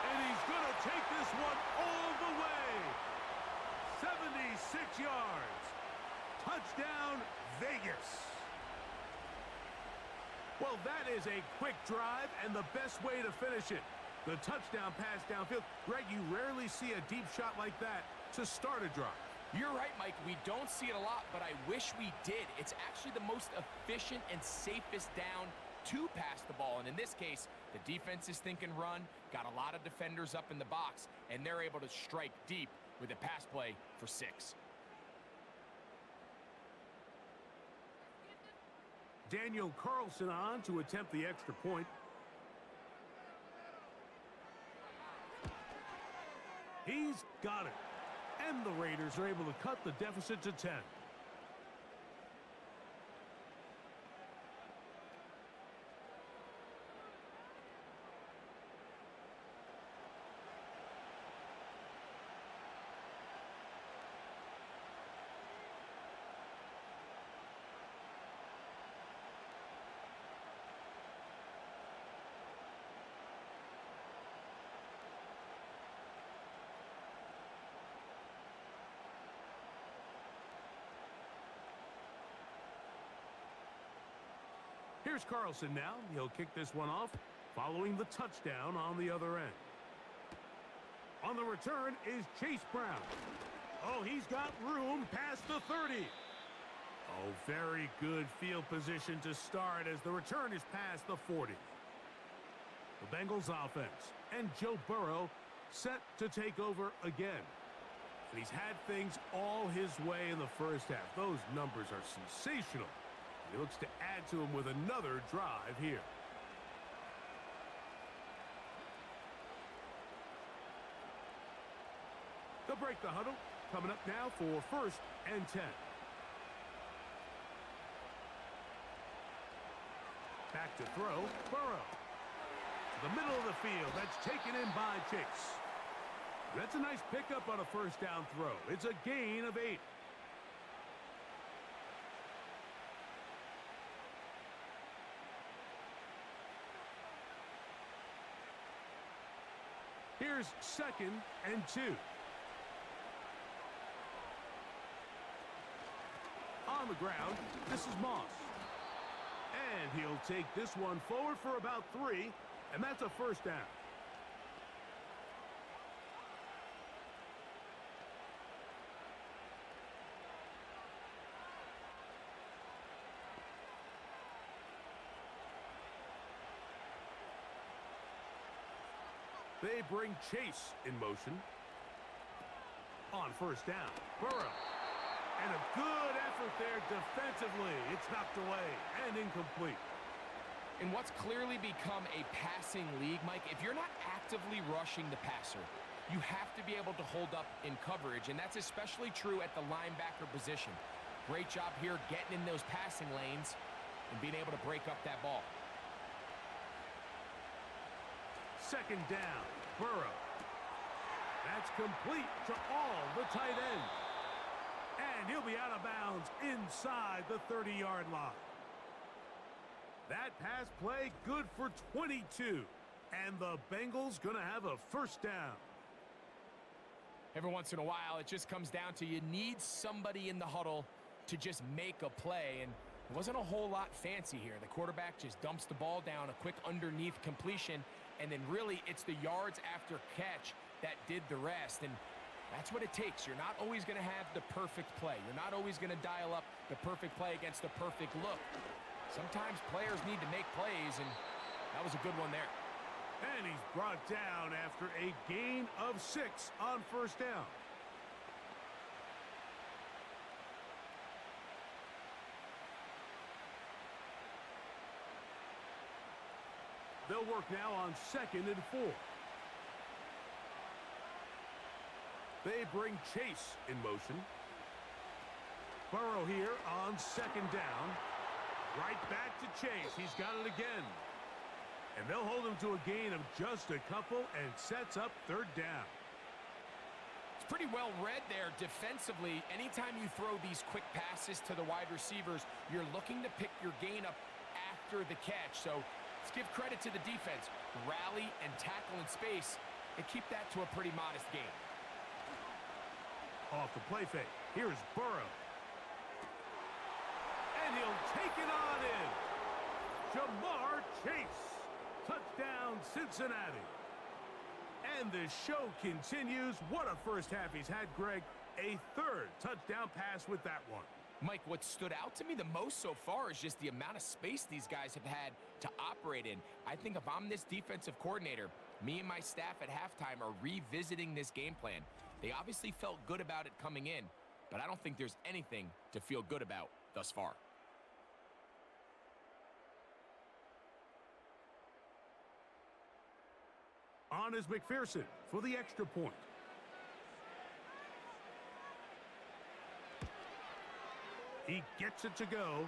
S2: And he's going to take this one all the way. 76 yards. Touchdown, Vegas. Well, that is a quick drive and the best way to finish it. The touchdown pass downfield. Greg, you rarely see a deep shot like that to start a drive.
S3: You're right, Mike. We don't see it a lot, but I wish we did. It's actually the most efficient and safest down to pass the ball. And in this case, the defense is thinking run, got a lot of defenders up in the box, and they're able to strike deep with a pass play for 6.
S2: Daniel Carlson on to attempt the extra point. He's got it. And the Raiders are able to cut the deficit to 10. Here's Carlson now. He'll kick this one off following the touchdown on the other end. On the return is Chase Brown. Oh, he's got room past the 30. Oh, very good field position to start as the return is past the 40. The Bengals offense and Joe Burrow set to take over again. And he's had things all his way in the first half. Those numbers are sensational. He looks to add to him with another drive here. They'll break the huddle. Coming up now for 1st and 10. Back to throw. Burrow. To the middle of the field. That's taken in by Chase. That's a nice pickup on a 1st down throw. It's a gain of 8. Here's 2nd and 2. On the ground, this is Moss. And he'll take this one forward for about 3, and that's a 1st down. They bring Chase in motion. On 1st down, Burrow. And a good effort there defensively. It's knocked away and incomplete.
S3: In what's clearly become a passing league, Mike, if you're not actively rushing the passer, you have to be able to hold up in coverage, and that's especially true at the linebacker position. Great job here getting in those passing lanes and being able to break up that ball.
S2: 2nd down, Burrow. That's complete to all the tight ends. And he'll be out of bounds inside the 30-yard line. That pass play good for 22. And the Bengals going to have a 1st down.
S3: Every once in a while, it just comes down to you need somebody in the huddle to just make a play. And it wasn't a whole lot fancy here. The quarterback just dumps the ball down, a quick underneath completion. And then really it's the yards after catch that did the rest. And that's what it takes. You're not always going to have the perfect play. You're not always going to dial up the perfect play against the perfect look. Sometimes players need to make plays, and that was a good one there.
S2: And he's brought down after a gain of 6 on 1st down. They'll work now on 2nd and 4. They bring Chase in motion. Burrow here on 2nd down. Right back to Chase. He's got it again. And they'll hold him to a gain of just a couple and sets up 3rd down.
S3: It's pretty well read there defensively. Anytime you throw these quick passes to the wide receivers, you're looking to pick your gain up after the catch. So let's give credit to the defense. Rally and tackle in space and keep that to a pretty modest gain.
S2: Off the play fake. Here's Burrow. And he'll take it on in. Jamar Chase. Touchdown, Cincinnati. And the show continues. What a first half he's had, Greg. A 3rd touchdown pass with that one.
S3: Mike, what stood out to me the most so far is just the amount of space these guys have had to operate in. I think if I'm this defensive coordinator, me and my staff at halftime are revisiting this game plan. They obviously felt good about it coming in, but I don't think there's anything to feel good about thus far.
S2: On is McPherson for the extra point. He gets it to go.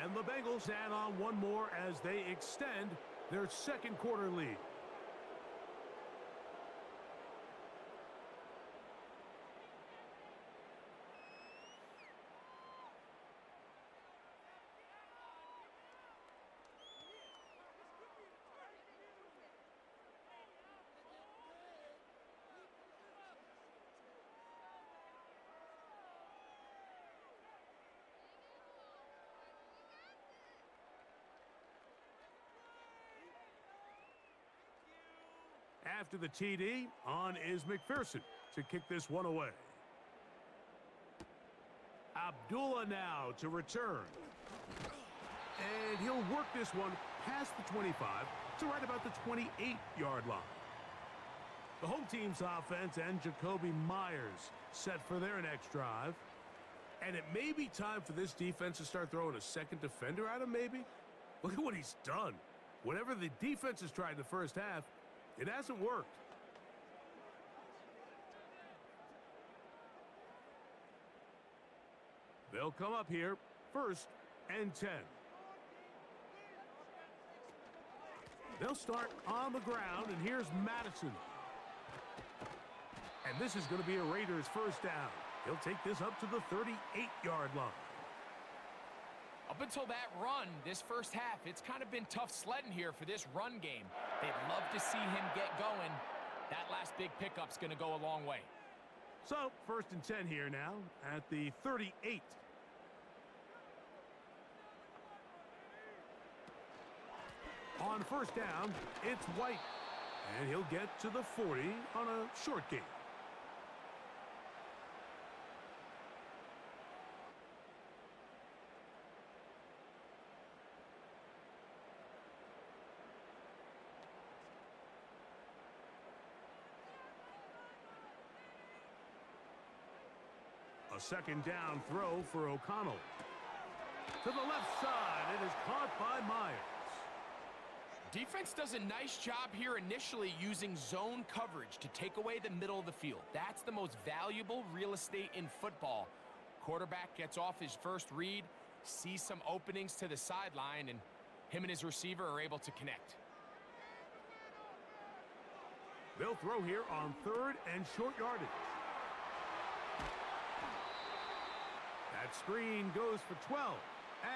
S2: And the Bengals add on one more as they extend their 2nd quarter lead. After the TD, on is McPherson to kick this one away. Abdullah now to return. And he'll work this one past the 25 to right about the 28-yard line. The home team's offense and Jacoby Myers set for their next drive. And it may be time for this defense to start throwing a 2nd defender at him, maybe. Look at what he's done. Whatever the defense has tried in the first half, it hasn't worked. They'll come up here, 1st and 10. They'll start on the ground, and here's Madison. And this is going to be a Raiders 1st down. He'll take this up to the 38-yard line.
S3: Up until that run, this first half, it's kind of been tough sledding here for this run game. They'd love to see him get going. That last big pickup's going to go a long way.
S2: So, 1st and 10 here now at the 38. On 1st down, it's White. And he'll get to the 40 on a short gain. A 2nd down throw for O'Connell. To the left side, it is caught by Myers.
S3: Defense does a nice job here initially using zone coverage to take away the middle of the field. That's the most valuable real estate in football. Quarterback gets off his first read, sees some openings to the sideline, and him and his receiver are able to connect.
S2: They'll throw here on 3rd and short yardage. That screen goes for 12,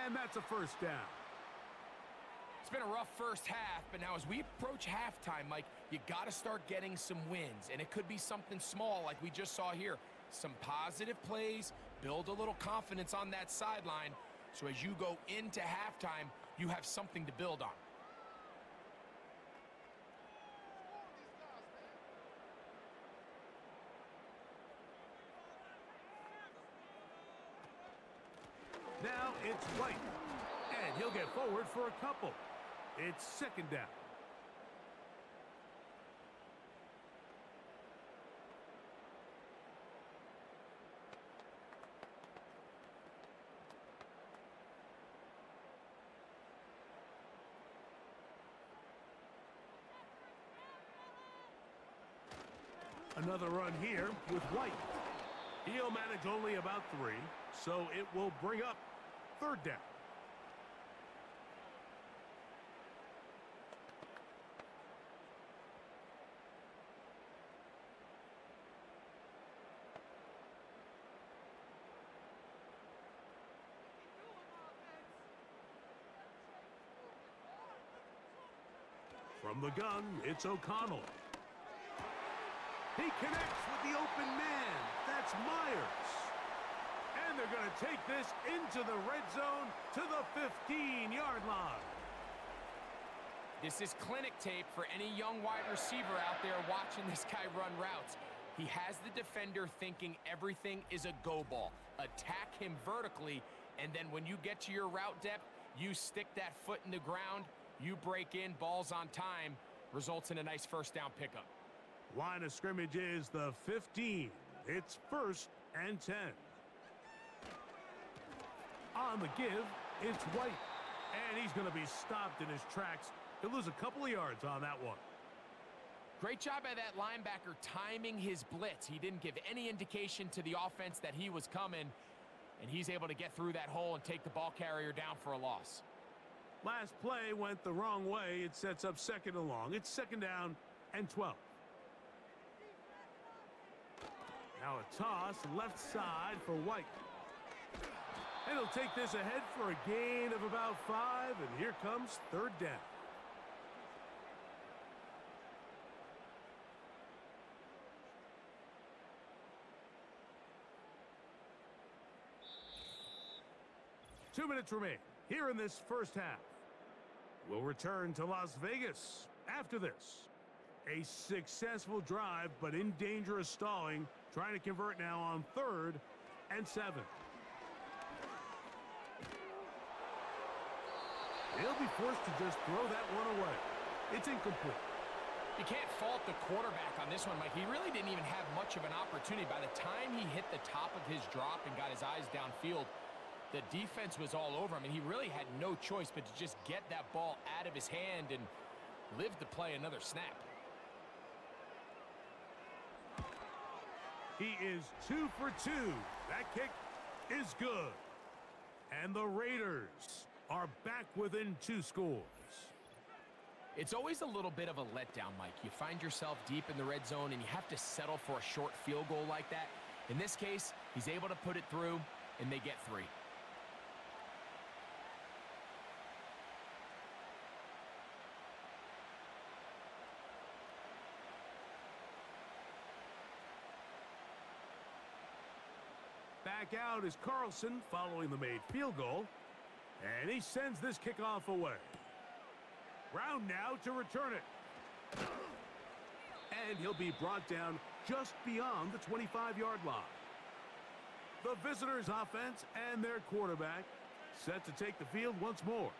S2: and that's a 1st down.
S3: It's been a rough first half, but now as we approach halftime, Mike, you got to start getting some wins, and it could be something small like we just saw here. Some positive plays, build a little confidence on that sideline, so as you go into halftime, you have something to build on.
S2: Now it's White, and he'll get forward for a couple. It's 2nd down. Another run here with White. He'll manage only about 3, so it will bring up 3rd down. From the gun, it's O'Connell. He connects with the open man. That's Myers. And they're going to take this into the red zone to the 15-yard line.
S3: This is clinic tape for any young wide receiver out there watching this guy run routes. He has the defender thinking everything is a go ball. Attack him vertically, and then when you get to your route depth, you stick that foot in the ground, you break in, ball's on time, results in a nice 1st down pickup.
S2: Line of scrimmage is the 15. It's 1st and 10. On the give, it's White. And he's going to be stopped in his tracks. He'll lose a couple of yards on that one.
S3: Great job by that linebacker timing his blitz. He didn't give any indication to the offense that he was coming, and he's able to get through that hole and take the ball carrier down for a loss.
S2: Last play went the wrong way. It sets up 2nd and long. It's 2nd down and 12. Now a toss left side for White. And he'll take this ahead for a gain of about 5, and here comes 3rd down. Two minutes remain here in this 1st half. We'll return to Las Vegas after this. A successful drive, but in danger of stalling. Trying to convert now on 3rd and 7. He'll be forced to just throw that one away. It's incomplete.
S3: You can't fault the quarterback on this one, Mike. He really didn't even have much of an opportunity. By the time he hit the top of his drop and got his eyes downfield, the defense was all over him, and he really had no choice but to just get that ball out of his hand and live to play another snap.
S2: He is 2 for 2. That kick is good. And the Raiders are back within 2 scores.
S3: It's always a little bit of a letdown, Mike. You find yourself deep in the red zone, and you have to settle for a short field goal like that. In this case, he's able to put it through, and they get 3.
S2: Back out is Carlson following the made field goal. And he sends this kickoff away. Brown now to return it. And he'll be brought down just beyond the 25-yard line. The visitors' offense and their quarterback set to take the field once more.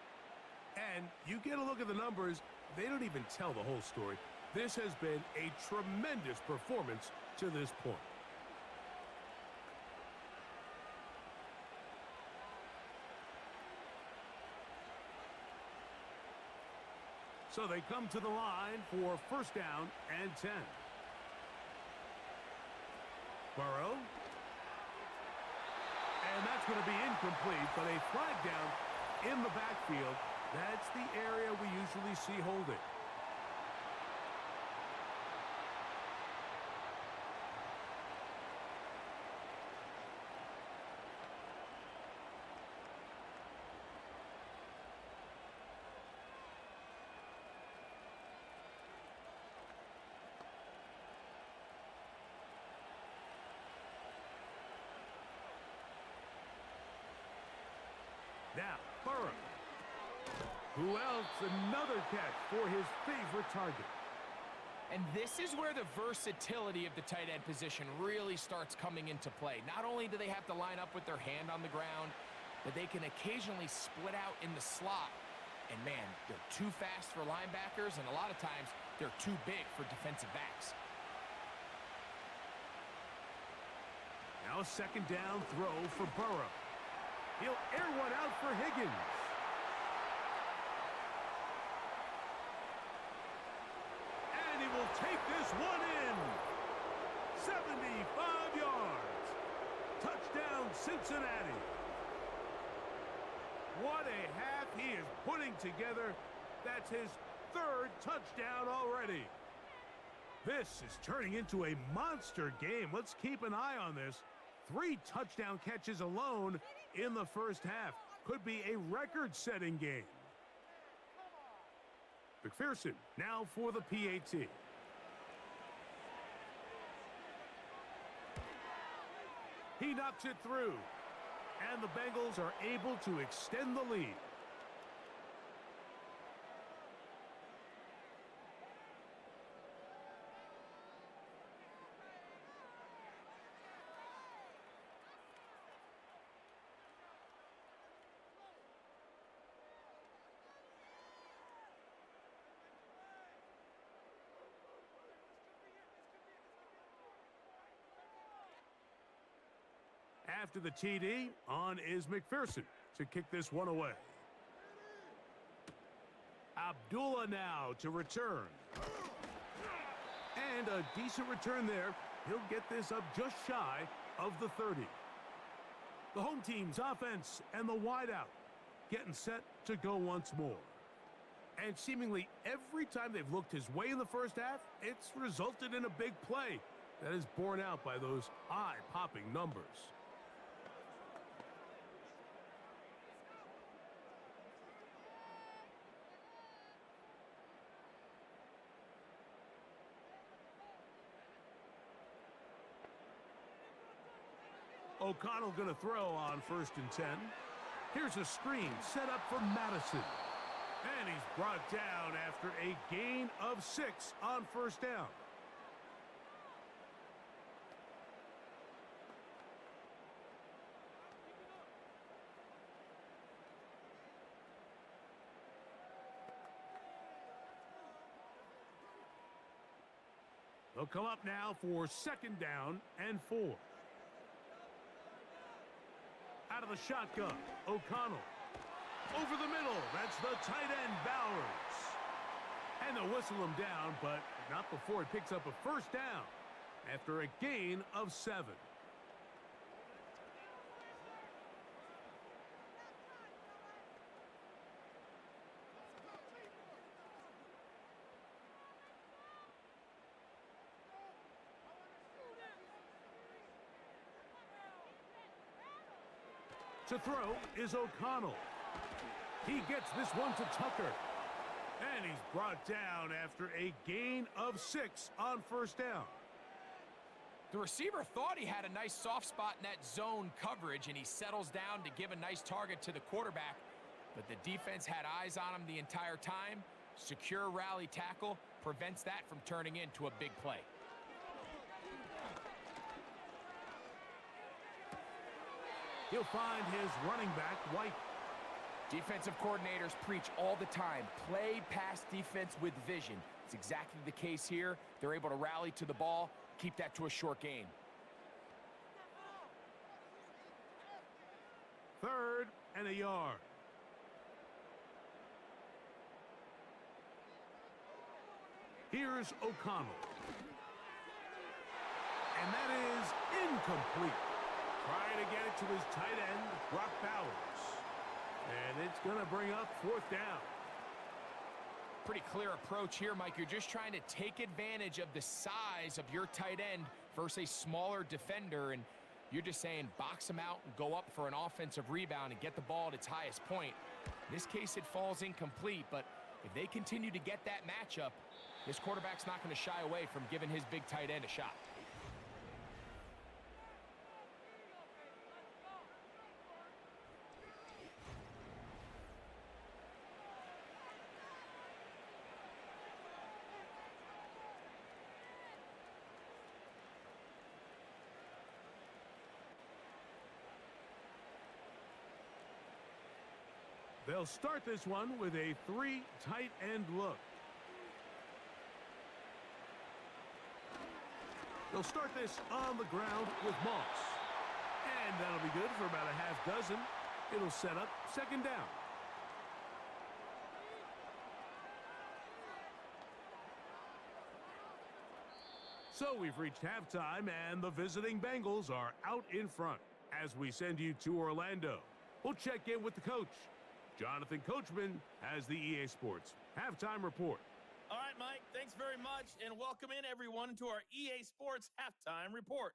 S2: And you get a look at the numbers, they don't even tell the whole story. This has been a tremendous performance to this point. So they come to the line for 1st down and 10. Burrow. And that's going to be incomplete, but a flag down in the backfield. That's the area we usually see holding. Now, Burrow. Who else? Another catch for his favorite target.
S3: And this is where the versatility of the tight end position really starts coming into play. Not only do they have to line up with their hand on the ground, but they can occasionally split out in the slot. And man, they're too fast for linebackers, and a lot of times they're too big for defensive backs.
S2: Now a 2nd down throw for Burrow. He'll air one out for Higgins. And he will take this one in. 75 yards. Touchdown, Cincinnati. What a half he is putting together. That's his third touchdown already. This is turning into a monster game. Let's keep an eye on this. 3 touchdown catches alone in the first half. Could be a record-setting game. McPherson now for the PAT. He knocks it through. And the Bengals are able to extend the lead. After the TD, on is McPherson to kick this one away. Abdullah now to return. And a decent return there. He'll get this up just shy of the 30. The home team's offense and the wideout getting set to go once more. And seemingly every time they've looked his way in the first half, it's resulted in a big play that is borne out by those eye-popping numbers. O'Connell going to throw on 1st and 10. Here's a screen set up for Madison. And he's brought down after a gain of 6 on 1st down. They'll come up now for 2nd down and 4. Out of the shotgun, O'Connell. Over the middle, that's the tight end, Bowers. And they'll whistle him down, but not before he picks up a 1st down after a gain of 7. To throw is O'Connell. He gets this one to Tucker. And he's brought down after a gain of 6 on 1st down.
S3: The receiver thought he had a nice soft spot in that zone coverage, and he settles down to give a nice target to the quarterback. But the defense had eyes on him the entire time. Secure rally tackle prevents that from turning into a big play.
S2: He'll find his running back, White.
S3: Defensive coordinators preach all the time, play pass defense with vision. It's exactly the case here. They're able to rally to the ball, keep that to a short gain.
S2: 3rd and a yard. Here's O'Connell. And that is incomplete. Trying to get it to his tight end, Brock Bowers. And it's going to bring up 4th down.
S3: Pretty clear approach here, Mike. You're just trying to take advantage of the size of your tight end versus a smaller defender, and you're just saying box him out and go up for an offensive rebound and get the ball at its highest point. In this case, it falls incomplete, but if they continue to get that matchup, this quarterback's not going to shy away from giving his big tight end a shot.
S2: They'll start this one with a 3 tight end look. They'll start this on the ground with Moss. And that'll be good for about a half dozen. It'll set up 2nd down. So we've reached halftime, and the visiting Bengals are out in front. As we send you to Orlando, we'll check in with the coach. Jonathan Coachman has the EA Sports Halftime Report.
S1: All right, Mike, thanks very much, and welcome in everyone to our EA Sports Halftime Report.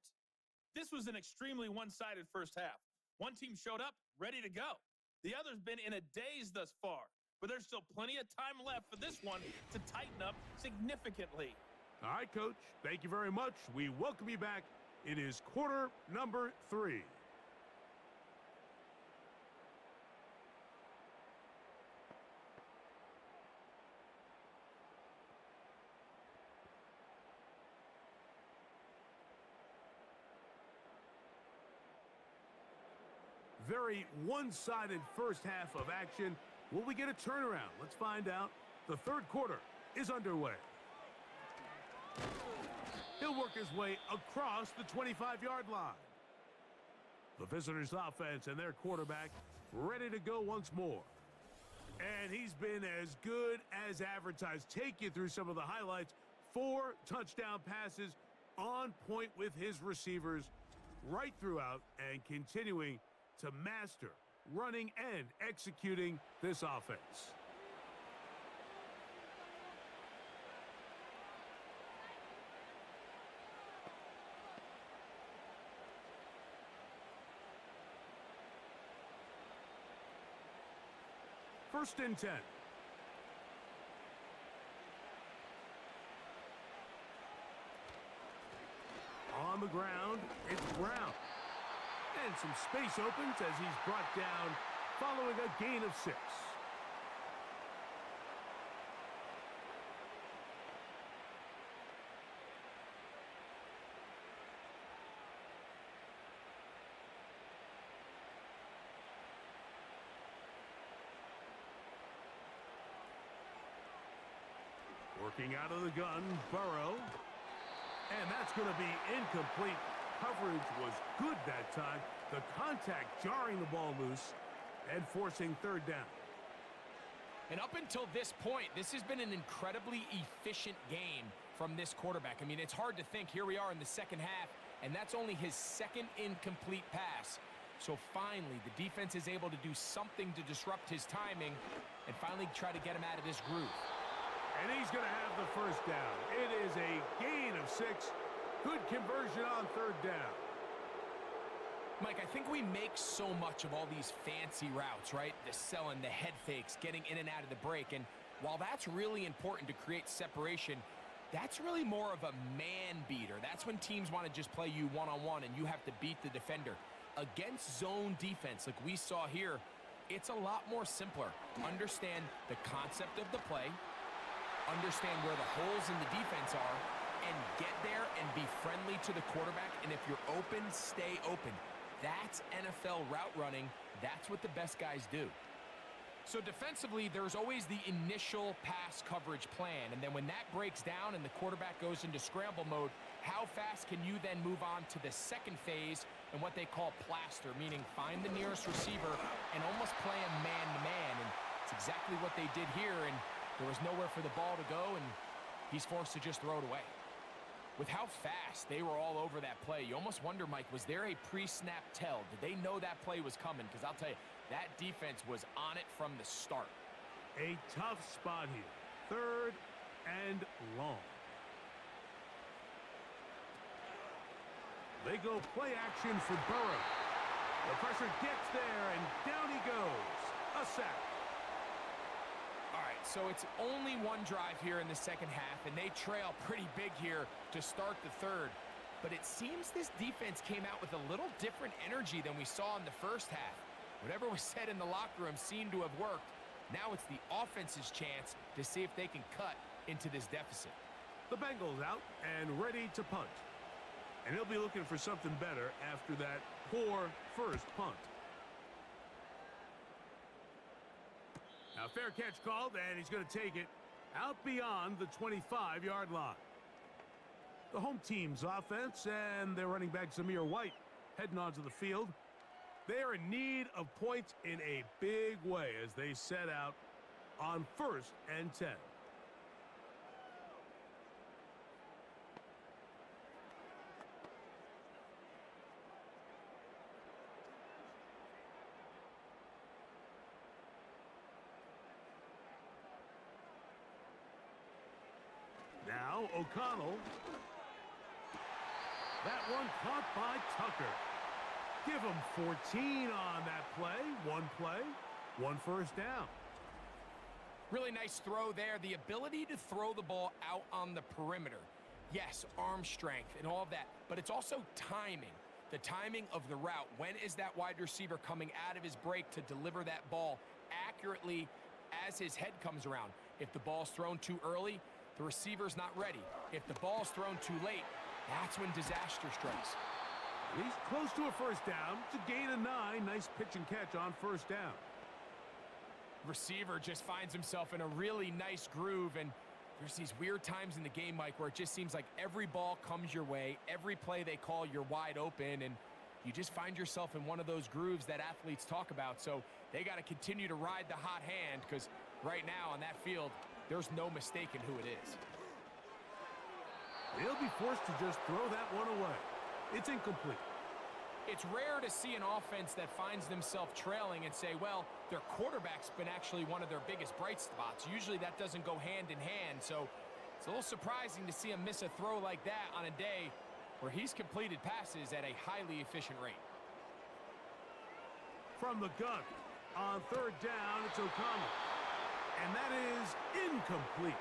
S1: This was an extremely one-sided first half. One team showed up, ready to go. The other's been in a daze thus far, but there's still plenty of time left for this one to tighten up significantly.
S2: All right, Coach, thank you very much. We welcome you back. It is quarter number 3. Very one-sided first half of action. Will we get a turnaround? Let's find out. The third quarter is underway. He'll work his way across the 25-yard line. The visitors' offense and their quarterback ready to go once more. And he's been as good as advertised. Take you through some of the highlights. 4 touchdown passes on point with his receivers right throughout and continuing to master running and executing this offense. First and 10. On the ground, it's Brown. And some space opens as he's brought down following a gain of 6. Working out of the gun, Burrow. And that's going to be incomplete. Coverage was good that time. The contact jarring the ball loose and forcing third down.
S3: And up until this point, this has been an incredibly efficient game from this quarterback. I mean, it's hard to think. Here we are in the second half, and that's only his second incomplete pass. So finally, the defense is able to do something to disrupt his timing and finally try to get him out of this groove.
S2: And he's going to have the first down. It is a gain of 6. Good conversion on third down.
S3: Mike, I think we make so much of all these fancy routes, right? The selling, the head fakes, getting in and out of the break. And while that's really important to create separation, that's really more of a man beater. That's when teams want to just play you one-on-one and you have to beat the defender. Against zone defense, like we saw here, it's a lot more simpler. Understand the concept of the play, understand where the holes in the defense are, and get there and be friendly to the quarterback. And if you're open, stay open. That's NFL route running. That's what the best guys do. So defensively, there's always the initial pass coverage plan. And then when that breaks down and the quarterback goes into scramble mode, how fast can you then move on to the second phase and what they call plaster, meaning find the nearest receiver and almost play him man-to-man. And it's exactly what they did here. And there was nowhere for the ball to go, and he's forced to just throw it away. With how fast they were all over that play, you almost wonder, Mike, was there a pre-snap tell? Did they know that play was coming? Because I'll tell you, that defense was on it from the start.
S2: A tough spot here. Third and long. They go play action for Burrow. The pressure gets there, and down he goes. A sack.
S3: All right, so it's only one drive here in the second half, and they trail pretty big here to start the third. But it seems this defense came out with a little different energy than we saw in the first half. Whatever was said in the locker room seemed to have worked. Now it's the offense's chance to see if they can cut into this deficit.
S2: The Bengals out and ready to punt. And he'll be looking for something better after that poor first punt. Now, fair catch called, and he's going to take it out beyond the 25-yard line. The home team's offense and their running back, Zamir White, heading onto the field. They are in need of points in a big way as they set out on 1st and 10. Now, O'Connell. That one caught by Tucker. Give him 14 on that play, one first down.
S3: Really nice throw there. The ability to throw the ball out on the perimeter. Yes, arm strength and all of that, but it's also timing. The timing of the route. When is that wide receiver coming out of his break to deliver that ball accurately as his head comes around? If the ball's thrown too early, the receiver's not ready. If the ball's thrown too late, that's when disaster strikes.
S2: He's close to a first down. It's a gain of 9. Nice pitch and catch on first down.
S3: Receiver just finds himself in a really nice groove, and there's these weird times in the game, Mike, where it just seems like every ball comes your way, every play they call, you're wide open, and you just find yourself in one of those grooves that athletes talk about. So they got to continue to ride the hot hand, because right now on that field, there's no mistaking who it is.
S2: They'll be forced to just throw that one away. It's incomplete.
S3: It's rare to see an offense that finds themselves trailing and say, well, their quarterback's been actually one of their biggest bright spots. Usually that doesn't go hand in hand, so it's a little surprising to see him miss a throw like that on a day where he's completed passes at a highly efficient rate.
S2: From the gun, on third down, it's O'Connell. And that is incomplete.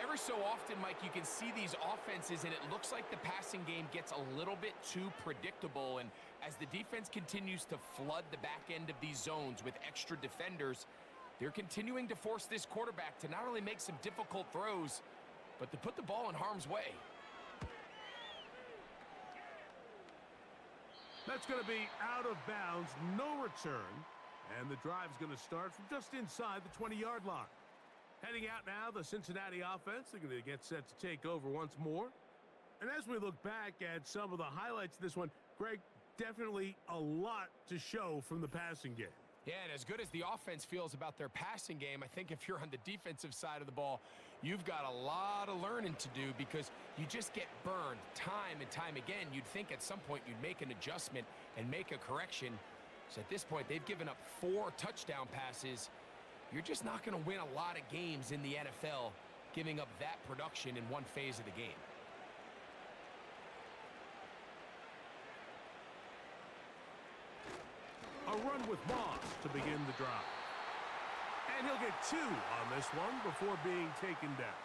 S3: Every so often, Mike, you can see these offenses, and it looks like the passing game gets a little bit too predictable. And as the defense continues to flood the back end of these zones with extra defenders, they're continuing to force this quarterback to not only make some difficult throws, but to put the ball in harm's way.
S2: That's going to be out of bounds, no return. And the drive's going to start from just inside the 20-yard line. Heading out now, the Cincinnati offense. They're going to get set to take over once more. And as we look back at some of the highlights of this one, Greg, definitely a lot to show from the passing game.
S3: Yeah, and as good as the offense feels about their passing game, I think if you're on the defensive side of the ball, you've got a lot of learning to do because you just get burned time and time again. You'd think at some point you'd make an adjustment and make a correction. So at this point, they've given up 4 touchdown passes. You're just not going to win a lot of games in the NFL giving up that production in one phase of the game.
S2: A run with Moss to begin the drive. And he'll get 2 on this one before being taken down.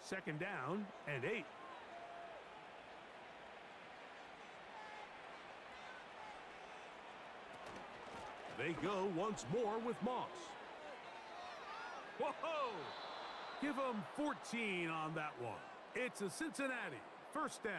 S2: Second down and 8. They go once more with Moss. Whoa! Give them 14 on that one. It's a Cincinnati first down.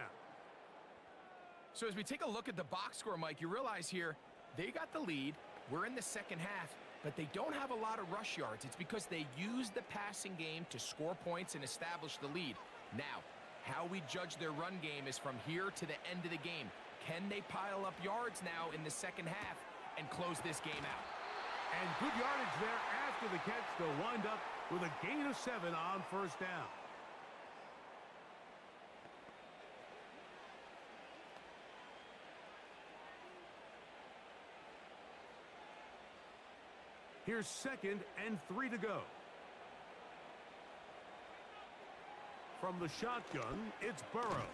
S3: So as we take a look at the box score, Mike, you realize here they got the lead. We're in the second half, but they don't have a lot of rush yards. It's because they use the passing game to score points and establish the lead. Now, how we judge their run game is from here to the end of the game. Can they pile up yards now in the second half and close this game out?
S2: And good yardage there after the catch. They'll wind up with a gain of 7 on first down. Here's 2nd and 3 to go. From the shotgun, it's Burrow.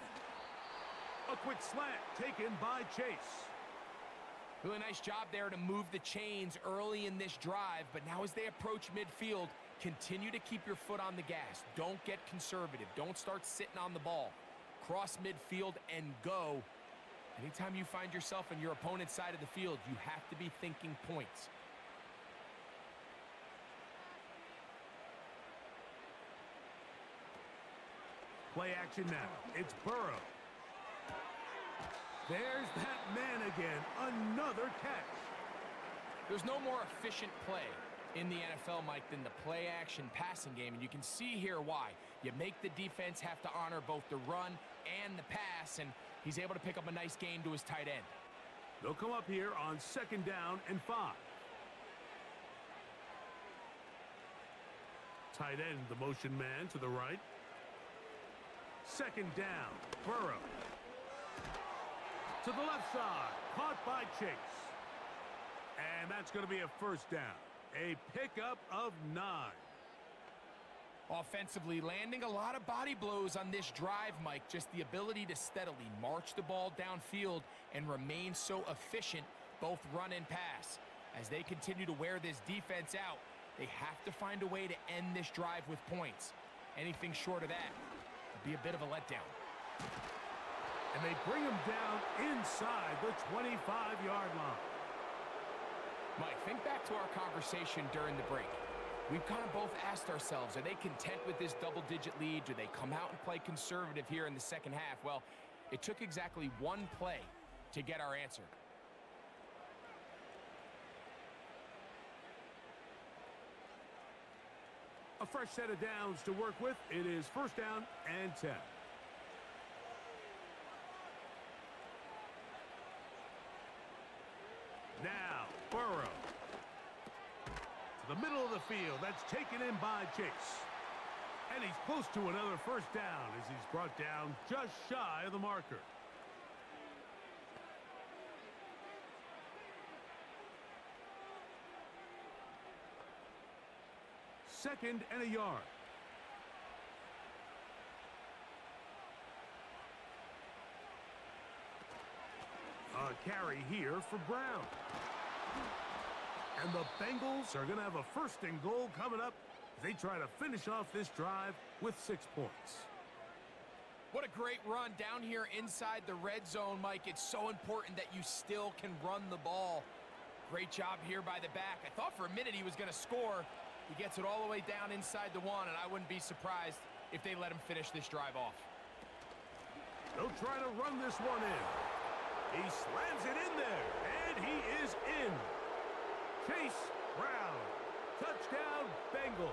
S2: A quick slant taken by Chase.
S3: Really nice job there to move the chains early in this drive, but now as they approach midfield, continue to keep your foot on the gas. Don't get conservative. Don't start sitting on the ball. Cross midfield and go. Anytime you find yourself on your opponent's side of the field, you have to be thinking points.
S2: Play action now. It's Burrow. There's that man again. Another catch.
S3: There's no more efficient play in the NFL, Mike, than the play-action passing game, and you can see here why. You make the defense have to honor both the run and the pass, and he's able to pick up a nice gain to his tight end.
S2: They'll come up here on 2nd down and 5. Tight end, the motion man to the right. 2nd down, Burrow. to the left side. Caught by Chase. And that's going to be a first down. A pickup of 9.
S3: Offensively, landing a lot of body blows on this drive, Mike. Just the ability to steadily march the ball downfield and remain so efficient, both run and pass. As they continue to wear this defense out, they have to find a way to end this drive with points. Anything short of that would be a bit of a letdown.
S2: And they bring him down inside the 25-yard line.
S3: Mike, think back to our conversation during the break. We've kind of both asked ourselves, are they content with this double-digit lead? Do they come out and play conservative here in the second half? Well, it took exactly one play to get our answer.
S2: A fresh set of downs to work with. It is first down and 10. Now, Burrow. To the middle of the field. That's taken in by Chase. And he's close to another first down as he's brought down just shy of the marker. Second and a yard. A carry here for Brown. And the Bengals are going to have a first and goal coming up as they try to finish off this drive with 6 points.
S3: What a great run down here inside the red zone, Mike. It's so important that you still can run the ball. Great job here by the back. I thought for a minute he was going to score. He gets it all the way down inside the 1, and I wouldn't be surprised if they let him finish this drive off.
S2: They'll try to run this one in. He slams it in there, and he is in. Chase Brown. Touchdown, Bengals.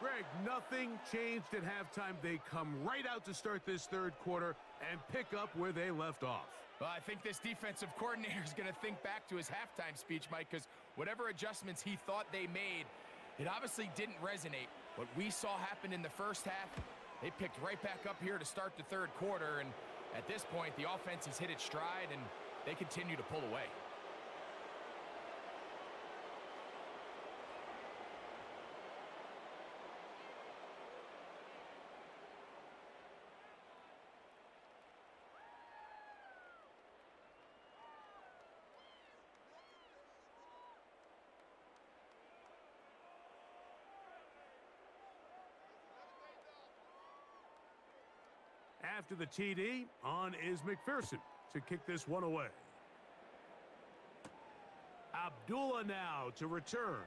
S2: Greg, nothing changed at halftime. They come right out to start this third quarter and pick up where they left off.
S3: Well, I think this defensive coordinator is going to think back to his halftime speech, Mike, because whatever adjustments he thought they made, it obviously didn't resonate. What we saw happen in the first half, they picked right back up here to start the third quarter, and at this point, the offense has hit its stride, and they continue to pull away.
S2: After the TD, on is McPherson to kick this one away. Abdullah now to return.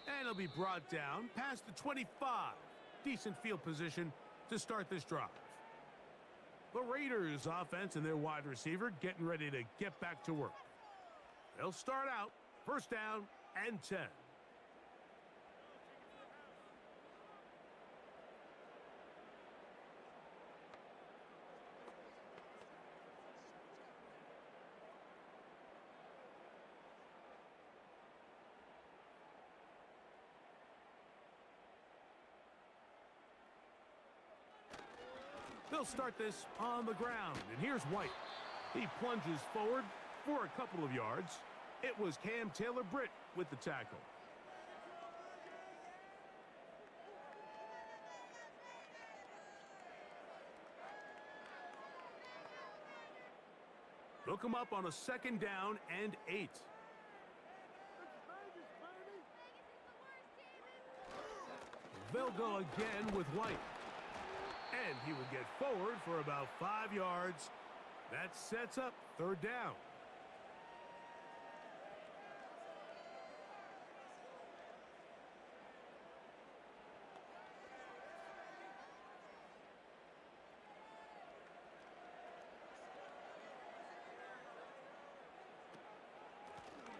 S2: And he'll be brought down past the 25. Decent field position to start this drive. The Raiders offense and their wide receiver getting ready to get back to work. They'll start out first down and 10. They'll start this on the ground, and here's White. He plunges forward for a couple of yards. It was Cam Taylor-Britt with the tackle. Look him up on a second down and 8. They'll go again with White. And he will get forward for about 5 yards. That sets up third down.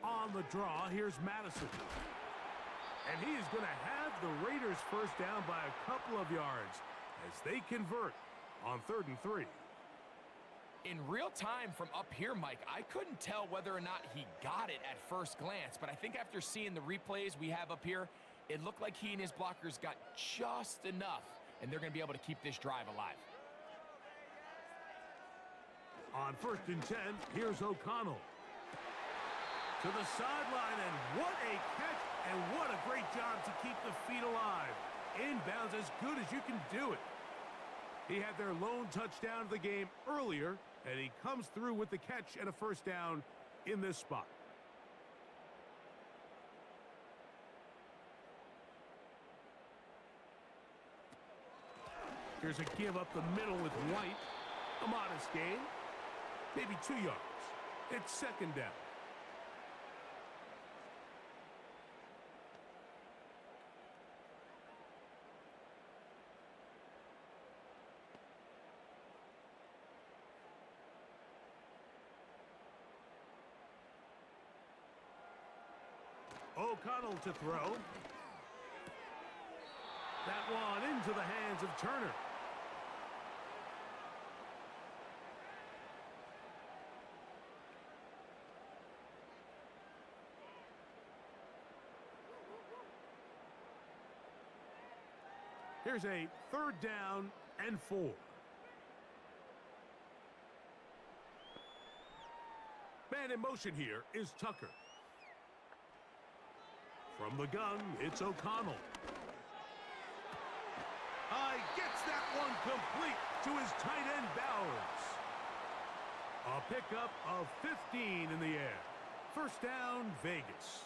S2: On the draw, here's Madison. And he is going to have the Raiders first down by a couple of yards as they convert on 3rd and 3.
S3: In real time from up here, Mike, I couldn't tell whether or not he got it at first glance, but I think after seeing the replays we have up here, it looked like he and his blockers got just enough, and they're going to be able to keep this drive alive.
S2: On 1st and 10, here's O'Connell. To the sideline, and what a catch, and what a great job to keep the feet alive. Inbounds as good as you can do it. He had their lone touchdown of the game earlier, and he comes through with the catch and a first down in this spot. Here's a give up the middle with White. A modest gain, maybe 2 yards. It's 2nd down. O'Connell to throw. That one into the hands of Turner. Here's a 3rd down and 4. Man in motion here is Tucker. From the gun, it's O'Connell. Gets that one complete to his tight end, Bowers. A pickup of 15 in the air. 1st down, Vegas.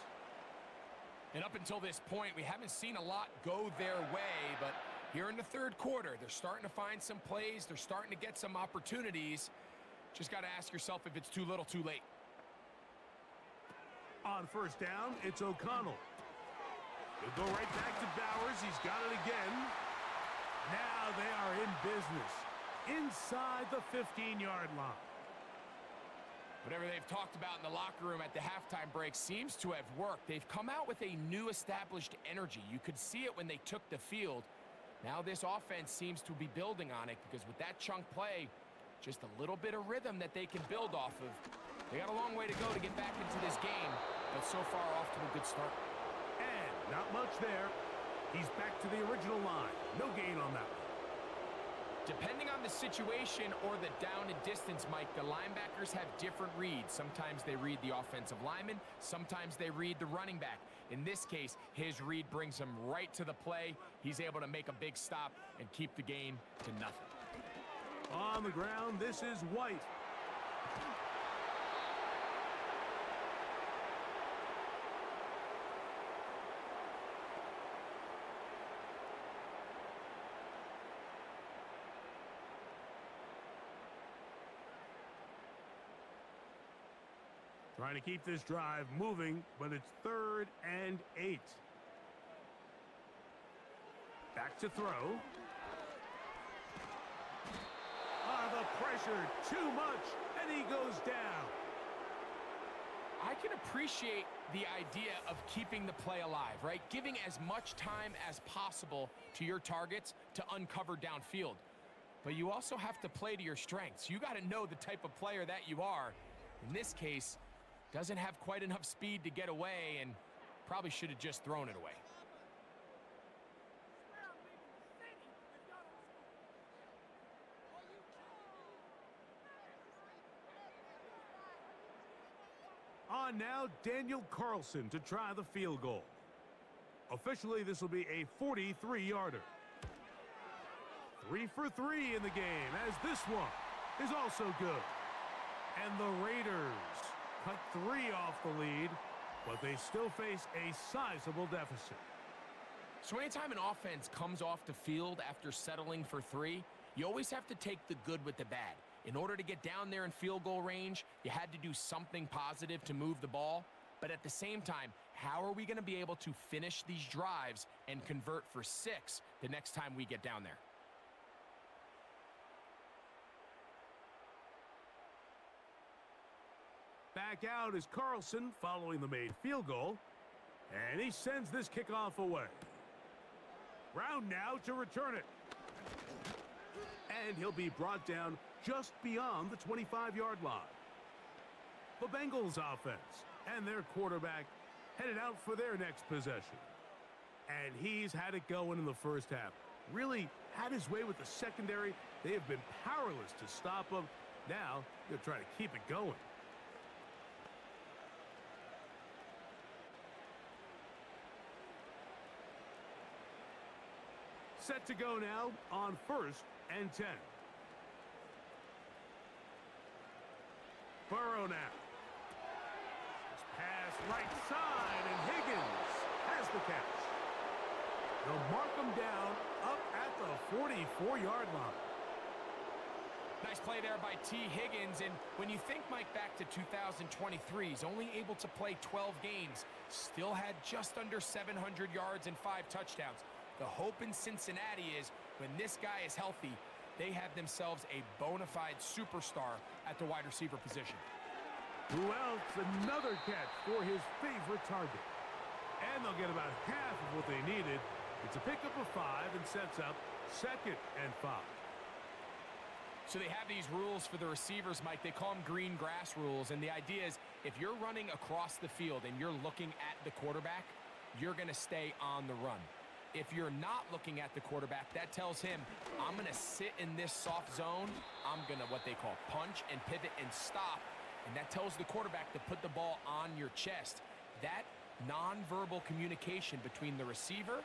S3: And up until this point, we haven't seen a lot go their way, but here in the 3rd quarter, they're starting to find some plays. They're starting to get some opportunities. Just got to ask yourself if it's too little, too late.
S2: On 1st down, it's O'Connell. He'll go right back to Bowers. He's got it again. Now they are in business inside the 15-yard line.
S3: Whatever they've talked about in the locker room at the halftime break seems to have worked. They've come out with a new established energy. You could see it when they took the field. Now this offense seems to be building on it because with that chunk play, just a little bit of rhythm that they can build off of. They got a long way to go to get back into this game, but so far off to a good start.
S2: And not much there. He's back to the original line. No gain on that one.
S3: Depending on the situation or the down and distance, Mike, the linebackers have different reads. Sometimes they read the offensive lineman. Sometimes they read the running back. In this case, his read brings him right to the play. He's able to make a big stop and keep the game to nothing.
S2: On the ground, this is White. Trying to keep this drive moving, but it's 3rd and 8. Back to throw. The pressure, too much, and he goes down.
S3: I can appreciate the idea of keeping the play alive, right? Giving as much time as possible to your targets to uncover downfield. But you also have to play to your strengths. You got to know the type of player that you are. In this case, doesn't have quite enough speed to get away and probably should have just thrown it away.
S2: On now, Daniel Carlson to try the field goal. Officially, this will be a 43-yarder. 3 for 3 in the game, as this one is also good. And the Raiders cut 3 off the lead, but they still face a sizable deficit.
S3: So anytime an offense comes off the field after settling for 3, you always have to take the good with the bad. In order to get down there in field goal range, you had to do something positive to move the ball. But at the same time, how are we going to be able to finish these drives and convert for 6 the next time we get down there?
S2: Back out is Carlson following the made field goal. And he sends this kickoff away. Brown now to return it. And he'll be brought down just beyond the 25-yard line. The Bengals offense and their quarterback headed out for their next possession. And he's had it going in the first half. Really had his way with the secondary. They have been powerless to stop him. Now, he'll try to keep it going. Set to go now on 1st and 10. Burrow now. Pass right side, and Higgins has the catch. They'll mark him down up at the 44-yard line.
S3: Nice play there by T. Higgins, and when you think, Mike, back to 2023, he's only able to play 12 games, still had just under 700 yards and 5 touchdowns. The hope in Cincinnati is when this guy is healthy, they have themselves a bona fide superstar at the wide receiver position.
S2: Who else? Another catch for his favorite target. And they'll get about half of what they needed. It's a pickup of 5 and sets up 2nd and 5.
S3: So they have these rules for the receivers, Mike. They call them green grass rules. And the idea is if you're running across the field and you're looking at the quarterback, you're going to stay on the run. If you're not looking at the quarterback, that tells him, I'm going to sit in this soft zone. I'm going to what they call punch and pivot and stop. And that tells the quarterback to put the ball on your chest. That nonverbal communication between the receiver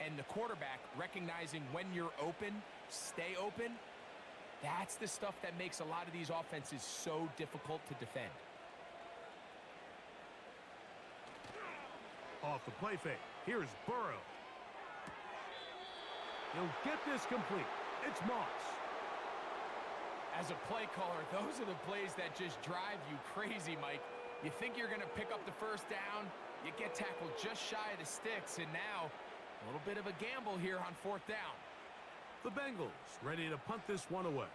S3: and the quarterback, recognizing when you're open, stay open, that's the stuff that makes a lot of these offenses so difficult to defend.
S2: Off the play fake. Here's Burrow. He'll get this complete. It's Moss.
S3: As a play caller, those are the plays that just drive you crazy, Mike. You think you're going to pick up the first down, you get tackled just shy of the sticks, and now a little bit of a gamble here on 4th down.
S2: The Bengals ready to punt this one away.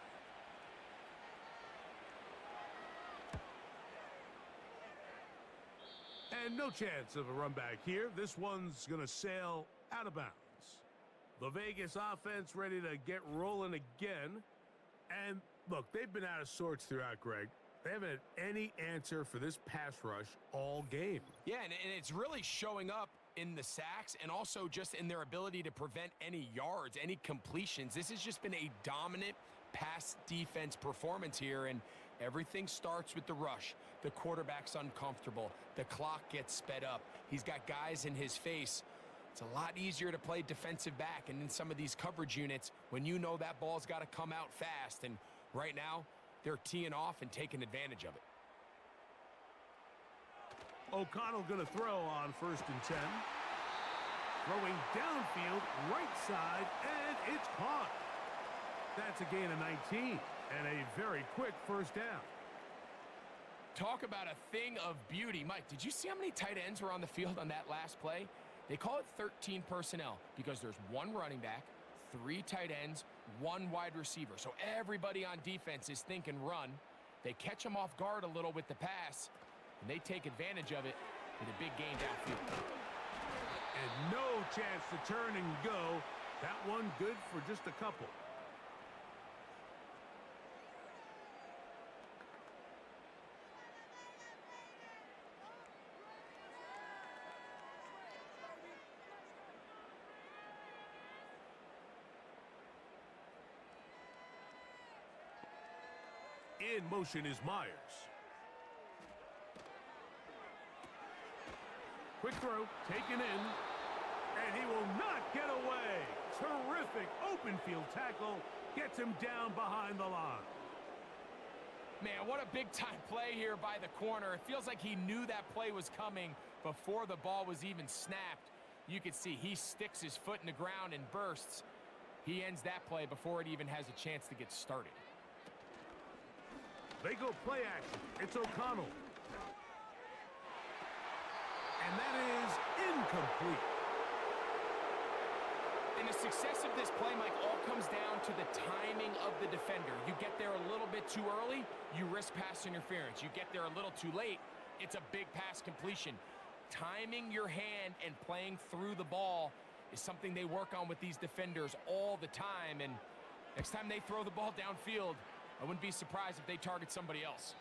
S2: And no chance of a run back here. This one's going to sail out of bounds. The Vegas offense ready to get rolling again. And look, they've been out of sorts throughout, Greg. They haven't had any answer for this pass rush all game.
S3: Yeah, and it's really showing up in the sacks and also just in their ability to prevent any yards, any completions. This has just been a dominant pass defense performance here, and everything starts with the rush. The quarterback's uncomfortable. The clock gets sped up. He's got guys in his face. It's a lot easier to play defensive back, and in some of these coverage units, when you know that ball's got to come out fast, and right now, they're teeing off and taking advantage of it.
S2: O'Connell going to throw on 1st and 10. Throwing downfield, right side, and it's caught. That's a gain of 19 and a very quick first down.
S3: Talk about a thing of beauty. Mike, did you see how many tight ends were on the field on that last play? They call it 13 personnel because there's 1 running back, 3 tight ends, 1 wide receiver. So everybody on defense is thinking run. They catch them off guard a little with the pass, and they take advantage of it with a big gain downfield.
S2: And no chance to turn and go. That one good for just a couple. In motion is Myers. Quick throw, taken in, and he will not get away. Terrific open field tackle, gets him down behind the line.
S3: Man, what a big-time play here by the corner. It feels like he knew that play was coming before the ball was even snapped. You can see he sticks his foot in the ground and bursts. He ends that play before it even has a chance to get started.
S2: They go play action. It's O'Connell. And that is incomplete.
S3: And the success of this play, Mike, all comes down to the timing of the defender. You get there a little bit too early, you risk pass interference. You get there a little too late, it's a big pass completion. Timing your hand and playing through the ball is something they work on with these defenders all the time. And next time they throw the ball downfield, I wouldn't be surprised if they target somebody else.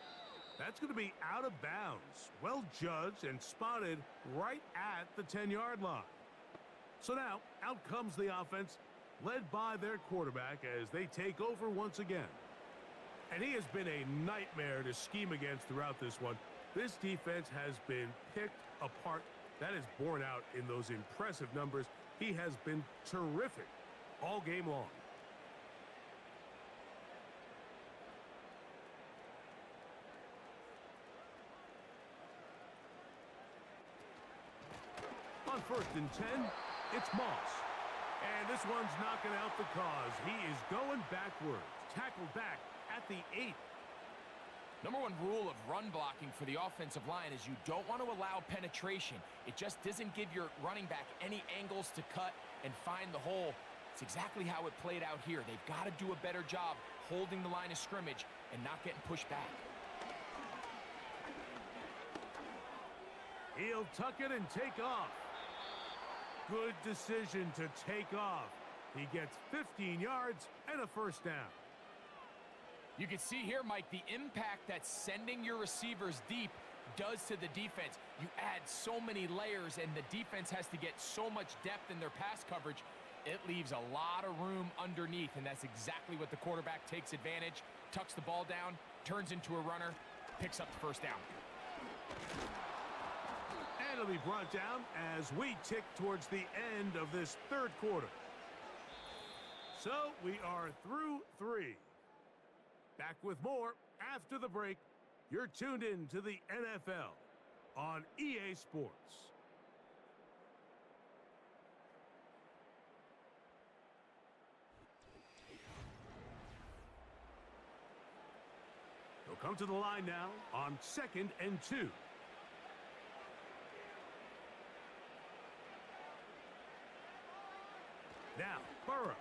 S2: That's going to be out of bounds. Well judged and spotted right at the 10-yard line. So now, out comes the offense, led by their quarterback as they take over once again. And he has been a nightmare to scheme against throughout this one. This defense has been picked apart. That is borne out in those impressive numbers. He has been terrific all game long. On 1st and 10, it's Moss. And this one's knocking out the cause. He is going backwards. Tackled back at the 8.
S3: Number one rule of run blocking for the offensive line is you don't want to allow penetration. It just doesn't give your running back any angles to cut and find the hole. It's exactly how it played out here. They've got to do a better job holding the line of scrimmage and not getting pushed back.
S2: He'll tuck it and take off. Good decision to take off. He gets 15 yards and a first down.
S3: You can see here, Mike, the impact that sending your receivers deep does to the defense. You add so many layers, and the defense has to get so much depth in their pass coverage. It leaves a lot of room underneath, and that's exactly what the quarterback takes advantage, tucks the ball down, turns into a runner, picks up the first down.
S2: And it'll be brought down as we tick towards the end of this third quarter. So we are through 3. Back with more after the break. You're tuned in to the NFL on EA Sports. They'll come to the line now on 2nd and 2. Now, Burrow.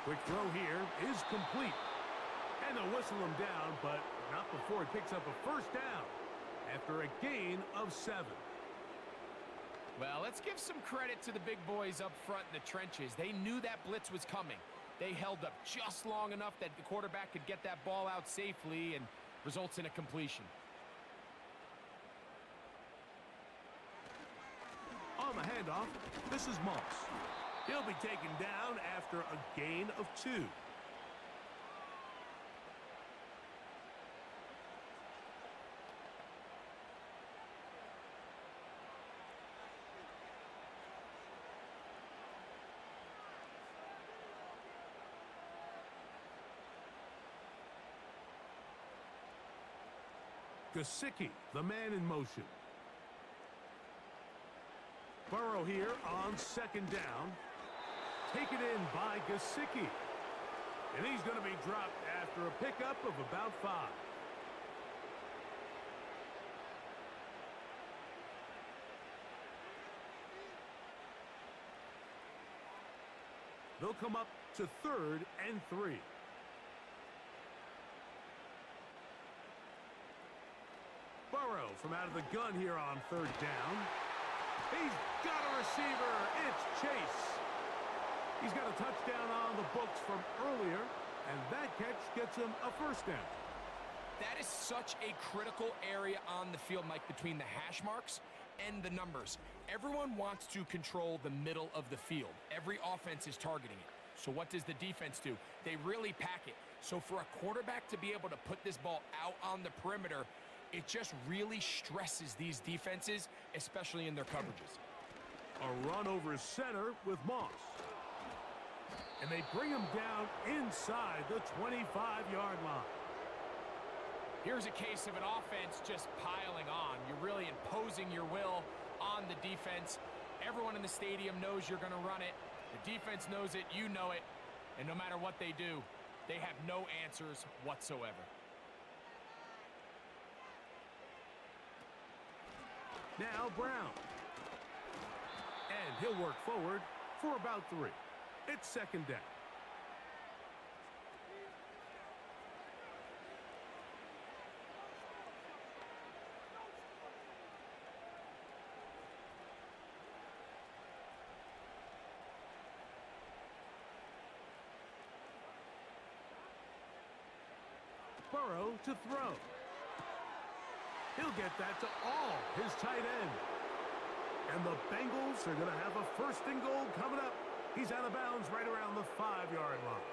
S2: Quick throw here is complete. And they'll whistle him down, but not before he picks up a first down after a gain of 7.
S3: Well, let's give some credit to the big boys up front in the trenches. They knew that blitz was coming. They held up just long enough that the quarterback could get that ball out safely and results in a completion.
S2: On the handoff, this is Moss. He'll be taken down after a gain of 2. Gesicki, the man in motion. Burrow here on 2nd down. Taken in by Gesicki. And he's going to be dropped after a pickup of about 5. They'll come up to 3rd and 3. Burrow from out of the gun here on 3rd down. He's got a receiver. It's Chase. He's got a touchdown on the books from earlier, and that catch gets him a first down.
S3: That is such a critical area on the field, Mike, between the hash marks and the numbers. Everyone wants to control the middle of the field. Every offense is targeting it. So what does the defense do? They really pack it. So for a quarterback to be able to put this ball out on the perimeter, it just really stresses these defenses, especially in their coverages.
S2: A run over center with Moss. And they bring him down inside the 25-yard line.
S3: Here's a case of an offense just piling on. You're really imposing your will on the defense. Everyone in the stadium knows you're going to run it. The defense knows it, you know it. And no matter what they do, they have no answers whatsoever.
S2: Now Brown. And he'll work forward for about 3. It's 2nd down. Burrow to throw. He'll get that to all his tight end. And the Bengals are going to have a 1st and goal coming up. He's out of bounds right around the 5-yard line.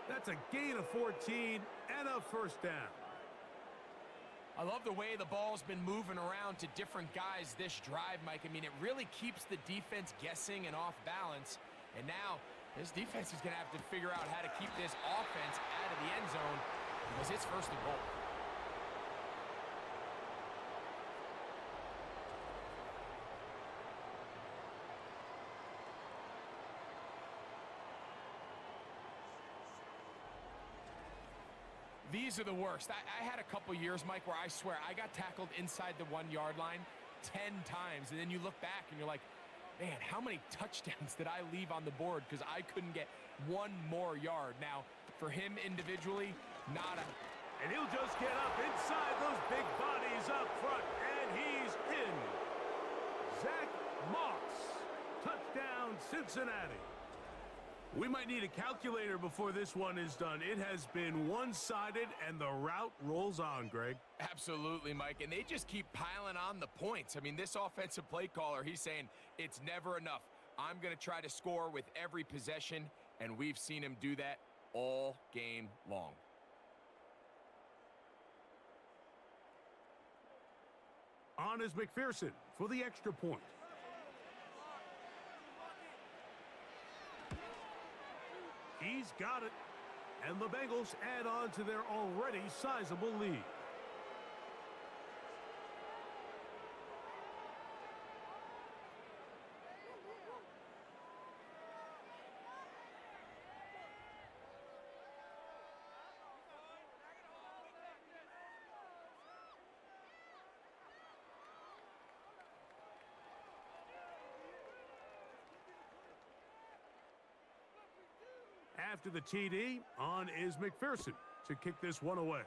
S2: That's a gain of 14 and a first down.
S3: I love the way the ball's been moving around to different guys this drive, Mike. I mean, it really keeps the defense guessing and off balance. And now this defense is going to have to figure out how to keep this offense out of the end zone because it's first and goal. These are the worst. I had a couple years, Mike, where I swear I got tackled inside the 1-yard line 10 times. And then you look back and you're like, man, how many touchdowns did I leave on the board because I couldn't get one more yard? Now, for him individually, not a...
S2: And he'll just get up inside those big bodies up front, and he's in. Zach Moss, touchdown Cincinnati. We might need a calculator before this one is done. It has been one-sided, and the route rolls on, Greg.
S3: Absolutely, Mike, and they just keep piling on the points. I mean, this offensive play caller, he's saying it's never enough. I'm going to try to score with every possession, and we've seen him do that all game long.
S2: On is McPherson for the extra point. He's got it, and the Bengals add on to their already sizable lead. After the TD, on is McPherson to kick this one away.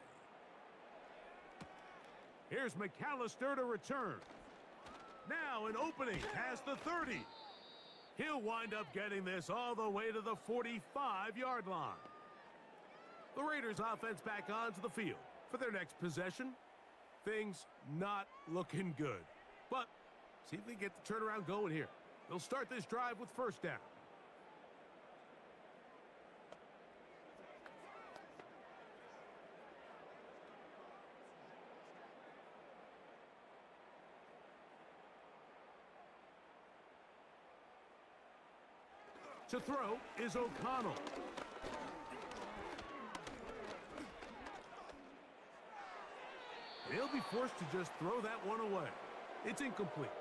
S2: Here's McAllister to return. Now an opening past the 30. He'll wind up getting this all the way to the 45-yard line. The Raiders offense back onto the field for their next possession. Things not looking good. But see if they get the turnaround going here. They'll start this drive with first down. To throw is O'Connell. He'll be forced to just throw that one away. It's incomplete.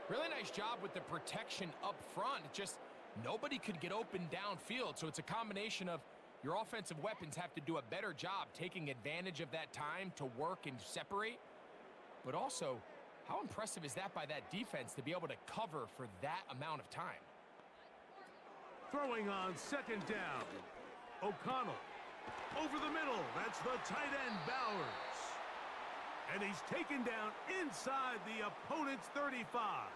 S3: Really nice job with the protection up front. Just nobody could get open downfield. So it's a combination of your offensive weapons have to do a better job taking advantage of that time to work and separate. But also, how impressive is that by that defense to be able to cover for that amount of time?
S2: Throwing on second down. O'Connell. Over the middle. That's the tight end, Bowers. And he's taken down inside the opponent's 35.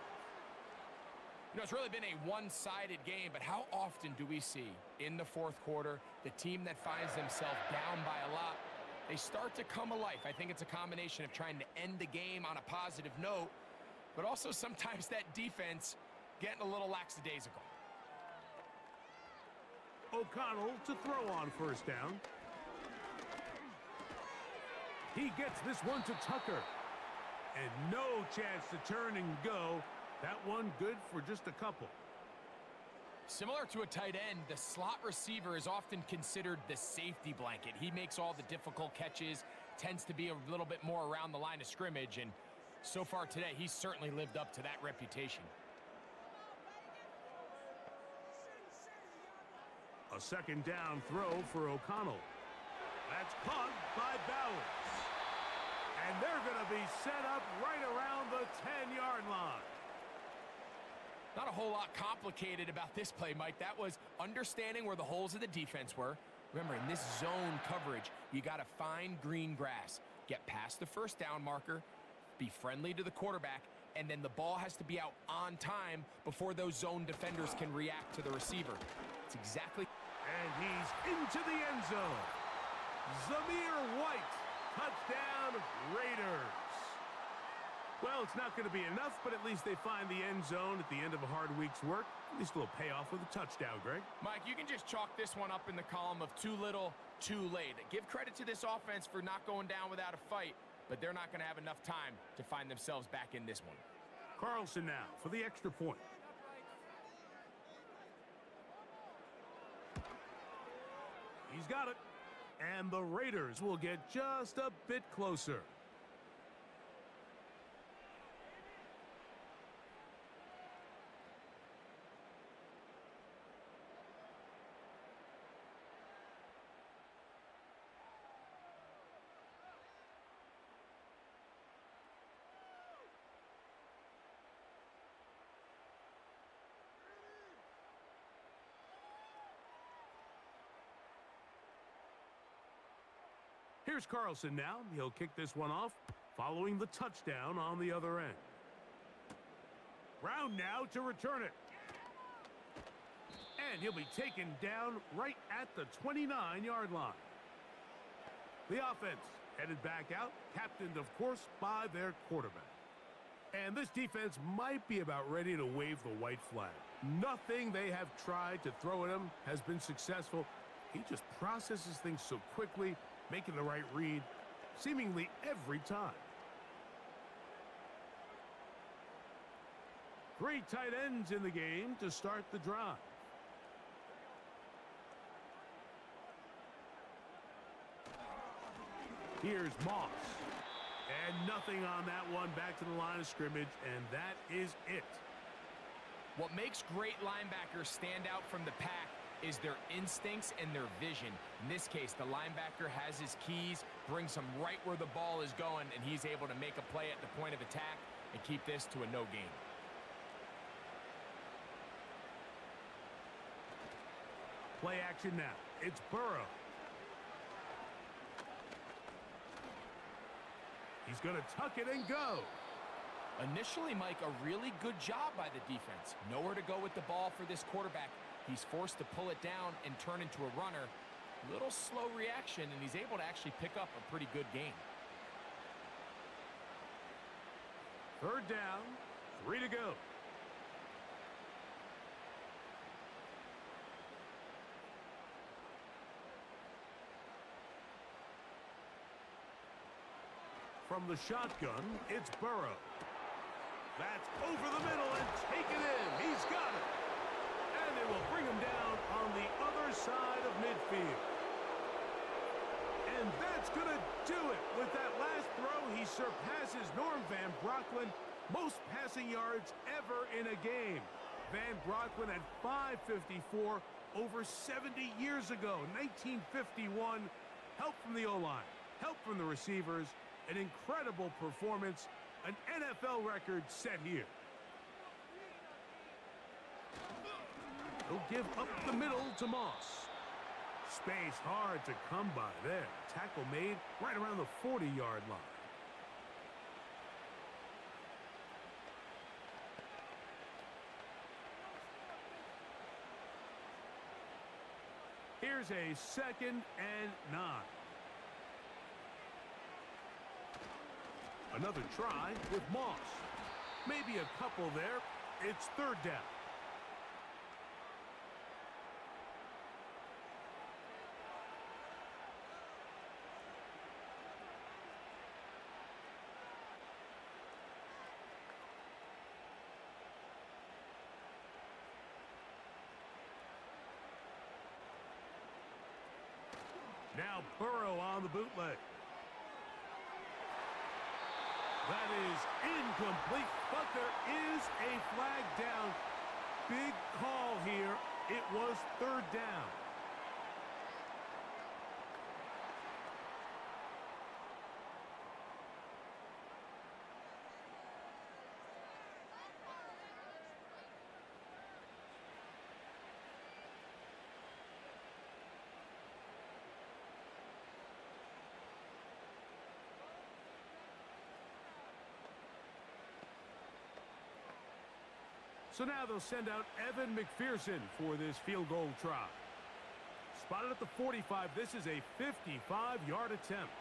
S3: You know, it's really been a one-sided game, but how often do we see in the fourth quarter the team that finds themselves down by a lot, they start to come alive? I think it's a combination of trying to end the game on a positive note, but also sometimes that defense getting a little lackadaisical.
S2: O'Connell to throw on first down. He gets this one to Tucker. And no chance to turn and go. That one good for just a couple.
S3: Similar to a tight end, the slot receiver is often considered the safety blanket. He makes all the difficult catches, tends to be a little bit more around the line of scrimmage, and so far today, he's certainly lived up to that reputation.
S2: A second down throw for O'Connell. That's caught by Bowers. And they're going to be set up right around the 10-yard line.
S3: Not a whole lot complicated about this play, Mike. That was understanding where the holes of the defense were. Remember, in this zone coverage, you got to find green grass. Get past the first down marker, be friendly to the quarterback, and then the ball has to be out on time before those zone defenders can react to the receiver. It's exactly...
S2: And he's into the end zone. Zamir White, touchdown Raiders. Well, it's not going to be enough, but at least they find the end zone at the end of a hard week's work. At least a little payoff with a touchdown, Greg.
S3: Mike, you can just chalk this one up in the column of too little, too late. Give credit to this offense for not going down without a fight, but they're not going to have enough time to find themselves back in this one.
S2: Carlson now for the extra point. He's got it. And the Raiders will get just a bit closer. Here's Carlson now. He'll kick this one off, following the touchdown on the other end. Brown now to return it. And he'll be taken down right at the 29-yard line. The offense headed back out, captained, of course, by their quarterback. And this defense might be about ready to wave the white flag. Nothing they have tried to throw at him has been successful. He just processes things so quickly, making the right read seemingly every time. 3 tight ends in the game to start the drive. Here's Moss. And nothing on that one, back to the line of scrimmage, and that is it.
S3: What makes great linebackers stand out from the pack is their instincts and their vision. In this case, the linebacker has his keys, brings him right where the ball is going, and he's able to make a play at the point of attack and keep this to a no gain.
S2: Play action now. It's Burrow. He's going to tuck it and go.
S3: Initially, Mike, a really good job by the defense. Nowhere to go with the ball for this quarterback. He's forced to pull it down and turn into a runner. A little slow reaction, and he's able to actually pick up a pretty good gain.
S2: 3rd down, 3 to go. From the shotgun, it's Burrow. That's over the middle and taken in. He's got it. And it will bring him down on the other side of midfield. And that's going to do it. With that last throw, he surpasses Norm Van Brocklin. Most passing yards ever in a game. Van Brocklin at 554 over 70 years ago, 1951. Help from the O-line, help from the receivers, an incredible performance, an NFL record set here. He'll give up the middle to Moss. Space hard to come by there. Tackle made right around the 40-yard line. Here's a 2nd and 9. Another try with Moss. Maybe a couple there. It's 3rd down. Now Burrow on the bootleg. That is incomplete, but there is a flag down. Big call here. It was 3rd down. So now they'll send out Evan McPherson for this field goal try. Spotted at the 45. This is a 55-yard attempt.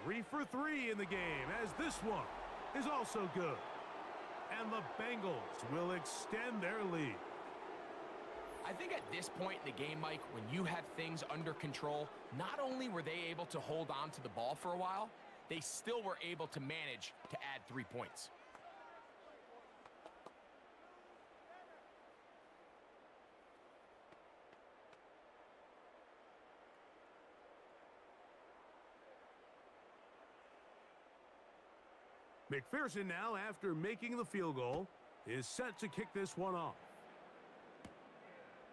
S2: 3 for 3 in the game, as this one is also good. And the Bengals will extend their lead.
S3: I think at this point in the game, Mike, when you have things under control, not only were they able to hold on to the ball for a while, they still were able to manage to add 3 points.
S2: McPherson now, after making the field goal, is set to kick this one off.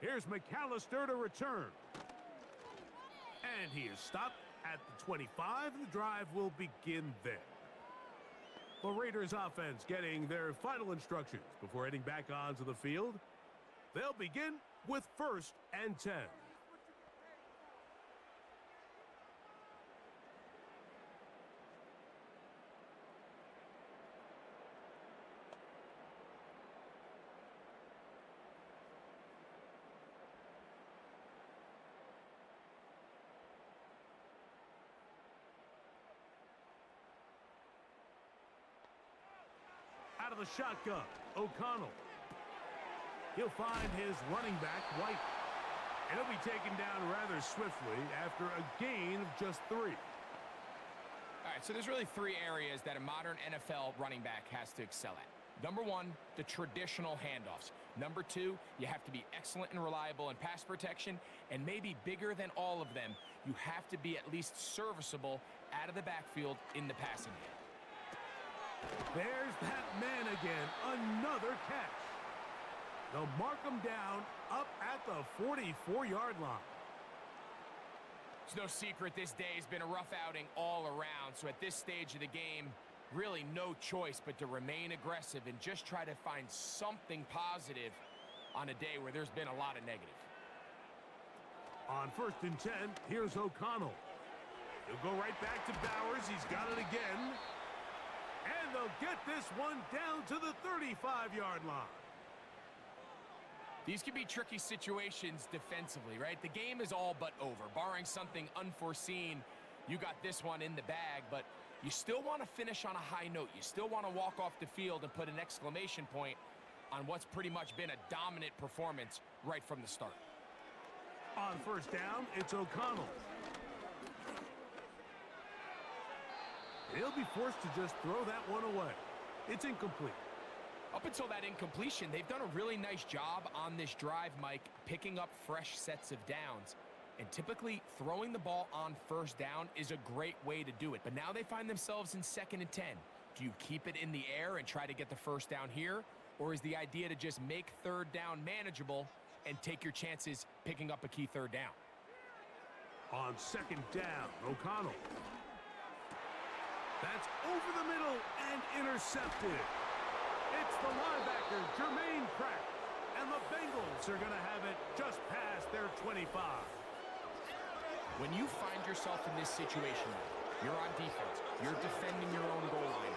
S2: Here's McAllister to return. And he is stopped at the 25, and the drive will begin there. The Raiders offense getting their final instructions before heading back onto the field. They'll begin with 1st and 10. Out of the shotgun, O'Connell. He'll find his running back, White. And he'll be taken down rather swiftly after a gain of just 3.
S3: All right, so there's really 3 areas that a modern NFL running back has to excel at. Number 1, the traditional handoffs. Number 2, you have to be excellent and reliable in pass protection. And maybe bigger than all of them, you have to be at least serviceable out of the backfield in the passing game.
S2: There's that man again, another catch. They'll mark him down up at the 44-yard line.
S3: It's no secret this day has been a rough outing all around, so at this stage of the game, really no choice but to remain aggressive and just try to find something positive on a day where there's been a lot of negative.
S2: On 1st and 10, here's O'Connell. He'll go right back to Bowers. He's got it again. And they'll get this one down to the 35-yard line.
S3: These can be tricky situations defensively, right? The game is all but over. Barring something unforeseen, you got this one in the bag, but you still want to finish on a high note. You still want to walk off the field and put an exclamation point on what's pretty much been a dominant performance right from the start.
S2: On 1st down, it's O'Connell. He'll be forced to just throw that one away. It's incomplete.
S3: Up until that incompletion, they've done a really nice job on this drive, Mike, picking up fresh sets of downs. And typically, throwing the ball on 1st down is a great way to do it. But now they find themselves in 2nd and 10. Do you keep it in the air and try to get the 1st down here? Or is the idea to just make 3rd down manageable and take your chances picking up a key 3rd down?
S2: On 2nd down, O'Connell. That's over the middle and intercepted. It's the linebacker, Jermaine Pratt. And the Bengals are going to have it just past their 25.
S3: When you find yourself in this situation, you're on defense, you're defending your own goal line,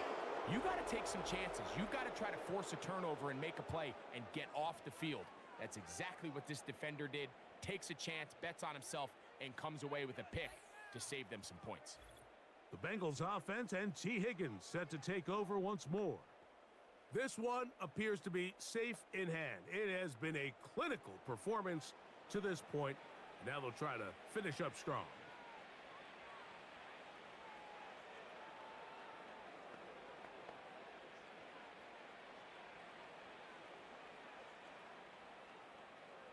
S3: you got to take some chances. You got to try to force a turnover and make a play and get off the field. That's exactly what this defender did. Takes a chance, bets on himself, and comes away with a pick to save them some points.
S2: The Bengals offense and T. Higgins set to take over once more. This one appears to be safe in hand. It has been a clinical performance to this point. Now they'll try to finish up strong.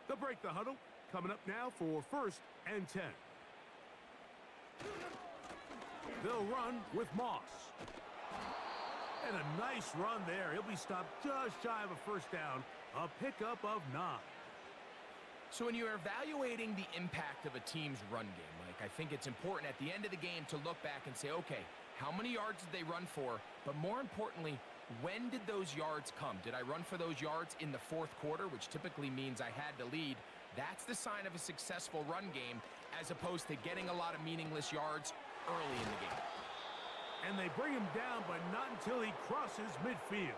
S2: They'll break the huddle. Coming up now for 1st and 10. They'll run with Moss. And a nice run there. He'll be stopped just shy of a 1st down. A pickup of 9.
S3: So when you're evaluating the impact of a team's run game, Mike, I think it's important at the end of the game to look back and say, okay, how many yards did they run for? But more importantly, when did those yards come? Did I run for those yards in the 4th quarter, which typically means I had to lead? That's the sign of a successful run game, as opposed to getting a lot of meaningless yards early in the game.
S2: And they bring him down, but not until he crosses midfield.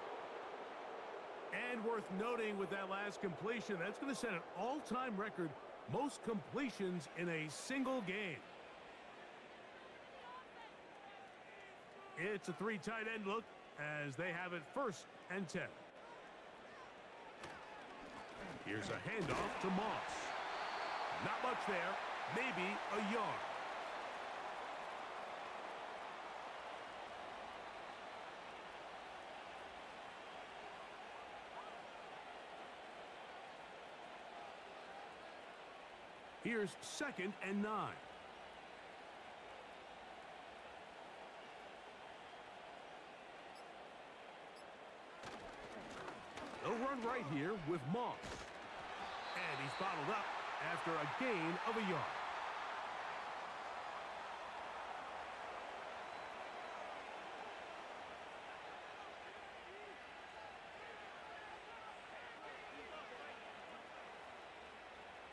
S2: And worth noting with that last completion, that's going to set an all-time record, most completions in a single game. It's a 3 tight end look as they have it 1st and 10. Here's a handoff to Moss. Not much there, maybe a yard. Here's 2nd and 9. They'll run right here with Moss. And he's bottled up after a gain of a yard.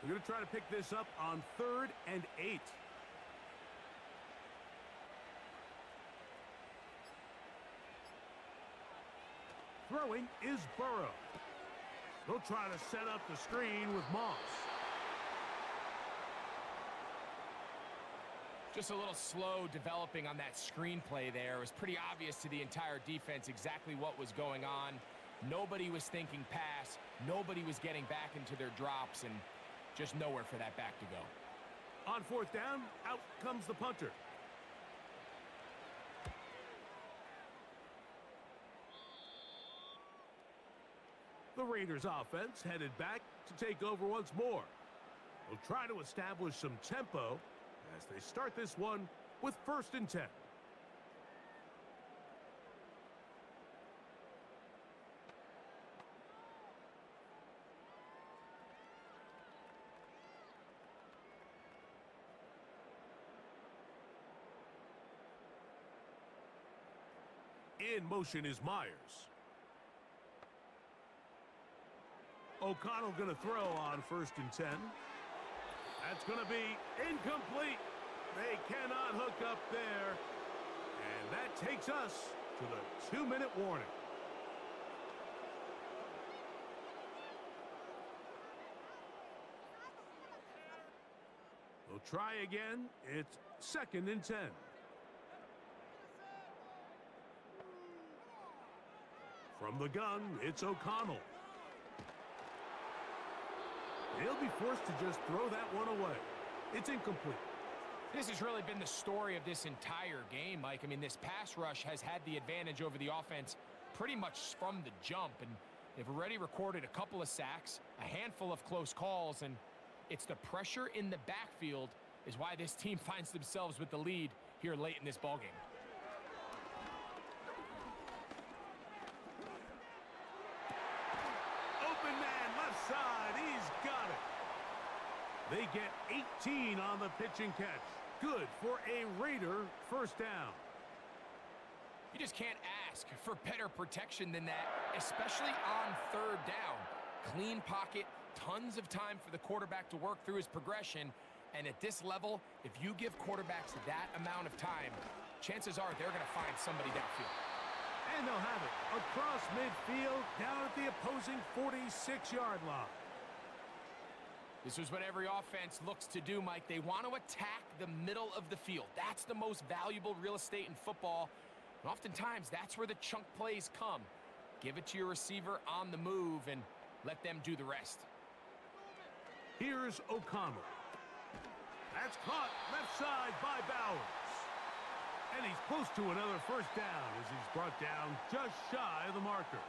S2: We're going to try to pick this up on 3rd and 8. Throwing is Burrow. They'll try to set up the screen with Moss.
S3: Just a little slow developing on that screenplay there. It was pretty obvious to the entire defense exactly what was going on. Nobody was thinking pass. Nobody was getting back into their drops, and just nowhere for that back to go.
S2: On 4th down, out comes the punter. The Raiders offense headed back to take over once more. They'll try to establish some tempo as they start this one with 1st and 10. In motion is Myers. O'Connell going to throw on 1st and 10. That's going to be incomplete. They cannot hook up there. And that takes us to the 2-minute warning. We'll try again. It's 2nd and 10. From the gun, it's O'Connell. He'll be forced to just throw that one away. It's incomplete.
S3: This has really been the story of this entire game, Mike. I mean, this pass rush has had the advantage over the offense pretty much from the jump, and they've already recorded a couple of sacks, a handful of close calls, and it's the pressure in the backfield is why this team finds themselves with the lead here late in this ballgame.
S2: Open man, left side, he's got it. They get 18 on the pitch and catch. Good for a Raider first down.
S3: You just can't ask for better protection than that, especially on 3rd down. Clean pocket, tons of time for the quarterback to work through his progression. And at this level, if you give quarterbacks that amount of time, chances are they're going to find somebody downfield.
S2: And they'll have it across midfield down at the opposing 46-yard line.
S3: This is what every offense looks to do, Mike. They want to attack the middle of the field. That's the most valuable real estate in football. And oftentimes, that's where the chunk plays come. Give it to your receiver on the move and let them do the rest.
S2: Here's O'Connell. That's caught left side by Bowers. And he's close to another first down as he's brought down just shy of the marker.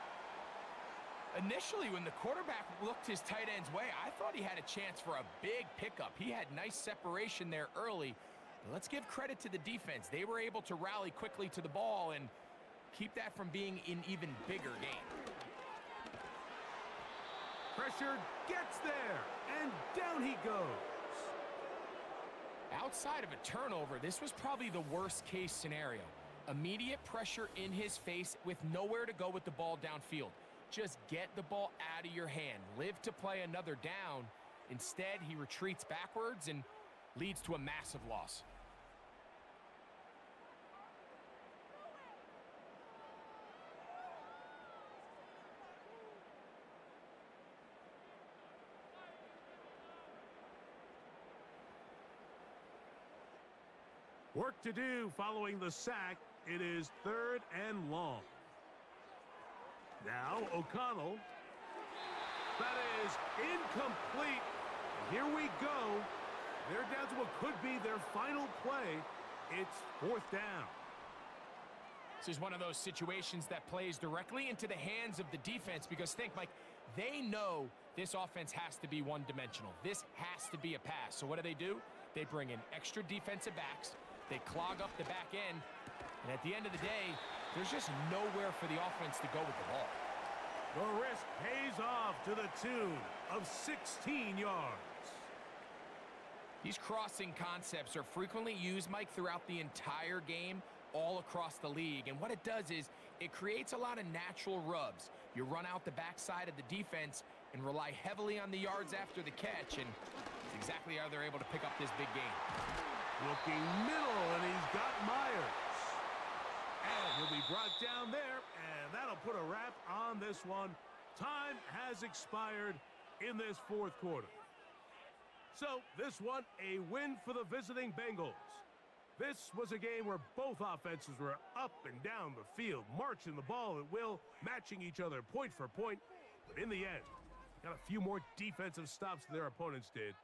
S3: Initially, when the quarterback looked his tight end's way, I thought he had a chance for a big pickup. He had nice separation there early. But let's give credit to the defense. They were able to rally quickly to the ball and keep that from being an even bigger game.
S2: Pressure gets there, and down he goes.
S3: Outside of a turnover, this was probably the worst-case scenario. Immediate pressure in his face with nowhere to go with the ball downfield. Just get the ball out of your hand. Live to play another down. Instead, he retreats backwards and leads to a massive loss.
S2: Work to do following the sack. It is 3rd and long. Now O'Connell. That is incomplete. Here we go. They're down to what could be their final play. It's 4th down.
S3: This is one of those situations that plays directly into the hands of the defense because think, Mike, they know this offense has to be one-dimensional. This has to be a pass. So what do? They bring in extra defensive backs. They clog up the back end. And at the end of the day, there's just nowhere for the offense to go with the ball.
S2: The risk pays off to the tune of 16 yards.
S3: These crossing concepts are frequently used, Mike, throughout the entire game, all across the league. And what it does is it creates a lot of natural rubs. You run out the backside of the defense and rely heavily on the yards after the catch, and it's exactly how they're able to pick up this big game.
S2: Looking middle, and he's got Myers. And he'll be brought down there, and that'll put a wrap on this one. Time has expired in this 4th quarter. So this one, a win for the visiting Bengals. This was a game where both offenses were up and down the field, marching the ball at will, matching each other point for point. But in the end, got a few more defensive stops than their opponents did,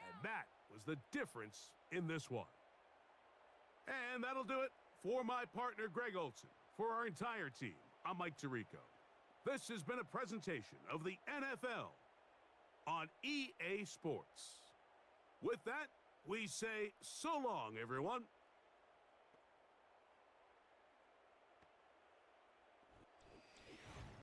S2: and that was the difference in this one. And that'll do it for my partner, Greg Olson. For our entire team, I'm Mike Tirico. This has been a presentation of the NFL on EA Sports. With that, we say so long, everyone.